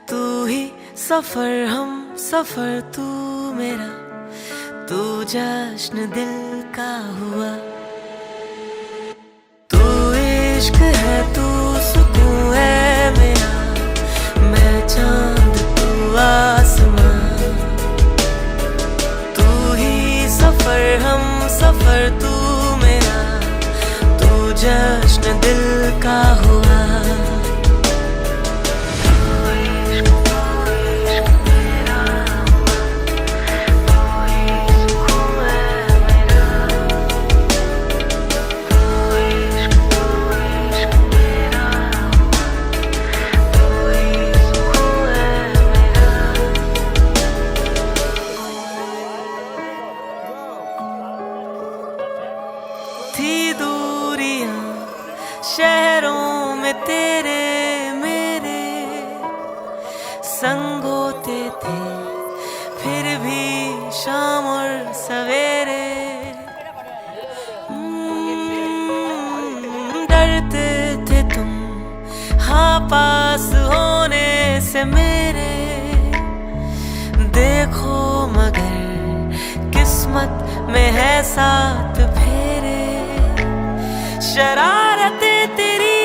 तू ही सफर, हम सफर, तू मेरा, तू जश्न दिल का हुआ। तू इश्क है, तू सुकून है मेरा, मैं चांद तू आसमां। तू ही सफर, हम सफर, तू मेरा, तू जश्न दिल का हुआ। शहरों में तेरे मेरे संग होते थे, फिर भी शाम और सवेरे डरते थे तुम, हाँ पास होने से मेरे। देखो मगर किस्मत में है साथ फेरे, शरारतें तेरी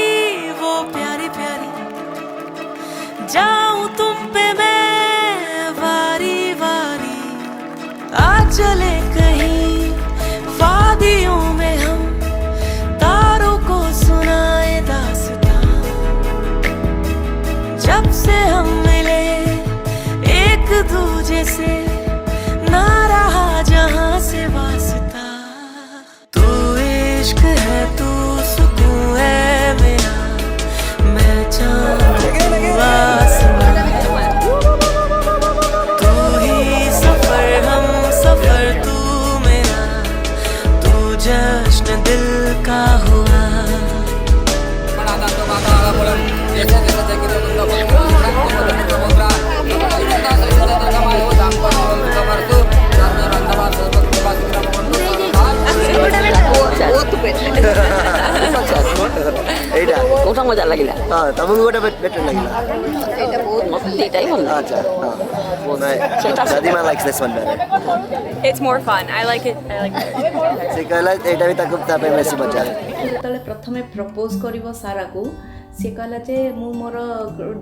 वो प्यारी प्यारी, जाऊं तुम पे मैं वारी वारी। आ चले कहीं वादियों में हम, तारों को सुनाए दास्तां। जब से हम मिले एक दूजे से, ना रहा जहां से वास्ता। तू इश्क है, तू सुकून କୋଉଟା ମଜା ଲାଗିଲା? ହଁ ତମକୁ ଗୋଟେ ବେଟର ଲାଗିଲା? ମତେ ଦିଟାଇ ଭଲ ଲାଗିଲା। ଆଚ୍ଛା ହଁ ଦାଦିମା likes this one better. It's more fun. I like it. ସେ କହିଲା ଏଇଟା ବି ତାକୁ ତା ପାଇଁ ବେଶୀ ମଜା। ଯେତେବେଳେ ପ୍ରଥମେ ପ୍ରପୋଜ କରିବ ସାରାକୁ ସେ କହିଲା ଯେ ମୁଁ ମୋର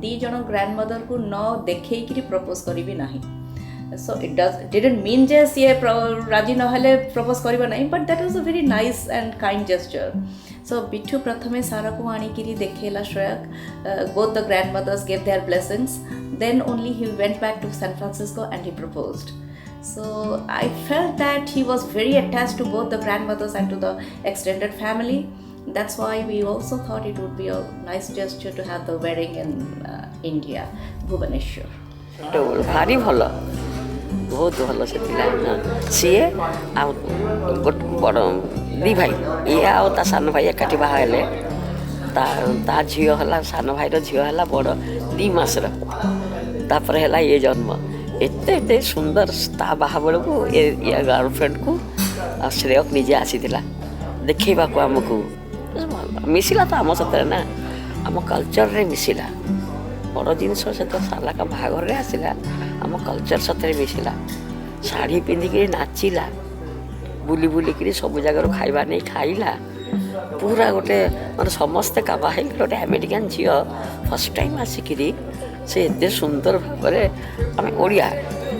2 ଜଣ ଗ୍ରାଣ୍ଡମଦରକୁ ନ ଦେଖେଇକିରି ପ୍ରପୋଜ କରିବି ନାହିଁ। So it didn't mean ଯେ ସିଏ ରାଜି ନହେଲେ ପ୍ରପୋଜ କରିବ ନାହିଁ, but that was a very nice and kind gesture. So ବିଠୁ ପ୍ରଥମେ ସାରାକୁ ଆଣିକିରି ଦେଖେଇଲା ଶ୍ରେୟକ, both the grandmothers gave their blessings, then only he went back to San Francisco and he proposed. So I felt that he was very attached to both the grandmothers and to the extended family. That's why we also thought it would be a nice gesture to have the wedding in India, Bhubaneswar. ଭାରି ଭଲ, ବହୁତ ଭଲ ସେ ଥିଲା। ସିଏ ଆଉ ଗୋଟେ ବଡ଼ 2 ଭାଇ, ଇଏ ଆଉ ତା ସାନ ଭାଇ ଏକାଠି ବାହା ହେଲେ। ତା ଝିଅ ହେଲା, ସାନ ଭାଇର ଝିଅ ହେଲା ବଡ଼ 2 ମାସର, ତାପରେ ହେଲା ଇଏ ଜନ୍ମ। ଏତେ ସୁନ୍ଦର ତା ବାହା ବେଳକୁ ୟା ଗାର୍ଲଫ୍ରେଣ୍ଡକୁ ଆଉ ଶ୍ରେୟକ ନିଜେ ଆସିଥିଲା ଦେଖେଇବାକୁ ଆମକୁ। ମିଶିଲା ତ ଆମ ସତରେ ନା, ଆମ କଲଚରରେ ମିଶିଲା। ବଡ଼ ଜିନିଷ ସେତ ସାଲାକା ବାହାଘରରେ ଆସିଲା, ଆମ କଲଚର ସତରେ ମିଶିଲା। ଶାଢ଼ୀ ପିନ୍ଧିକିରି ନାଚିଲା, ବୁଲିକିରି ସବୁ ଜାଗାରୁ ଖାଇବା ନେଇ ଖାଇଲା। ପୁରା ଗୋଟେ ମାନେ ସମସ୍ତେ କାବା ହେଇଗଲେ। ଗୋଟେ ଆମେରିକାନ ଝିଅ ଫାର୍ଷ୍ଟ ଟାଇମ୍ ଆସିକିରି ସେ ଏତେ ସୁନ୍ଦର ଭାବରେ ଆମେ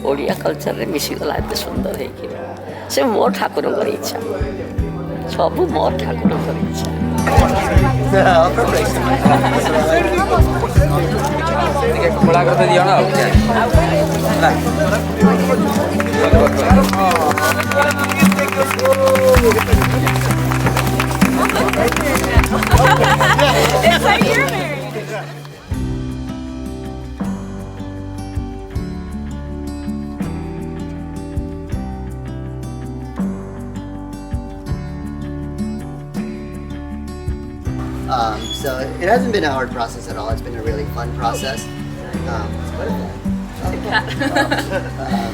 ଓଡ଼ିଆ କଲଚରରେ ମିଶିଗଲା ଏତେ ସୁନ୍ଦର ହେଇକିରି। ସେ ମୋ ଠାକୁରଙ୍କର ଇଚ୍ଛା, ସବୁ ମୋ ଠାକୁରଙ୍କର ଇଚ୍ଛା। କଳା କଥା ଦିଅ ନା It's like you're married. So it hasn't been a hard process at all. It's been a really fun process.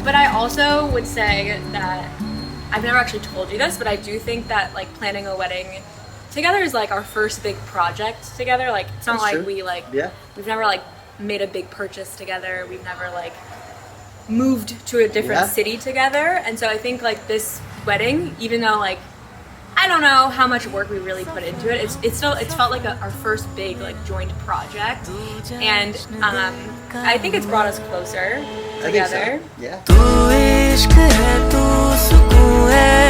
But I also would say that I've never actually told you this, but I do think that like planning a wedding together is like our first big project together. Like it's not like we've never like made a big purchase together. We've never like moved to a different city together. And so I think like this wedding, even though like I don't know how much work we really put into it, it's felt like our first big like joint project, and I think it's brought us closer together. Yeah. तू इश्क है, तू सुकून है,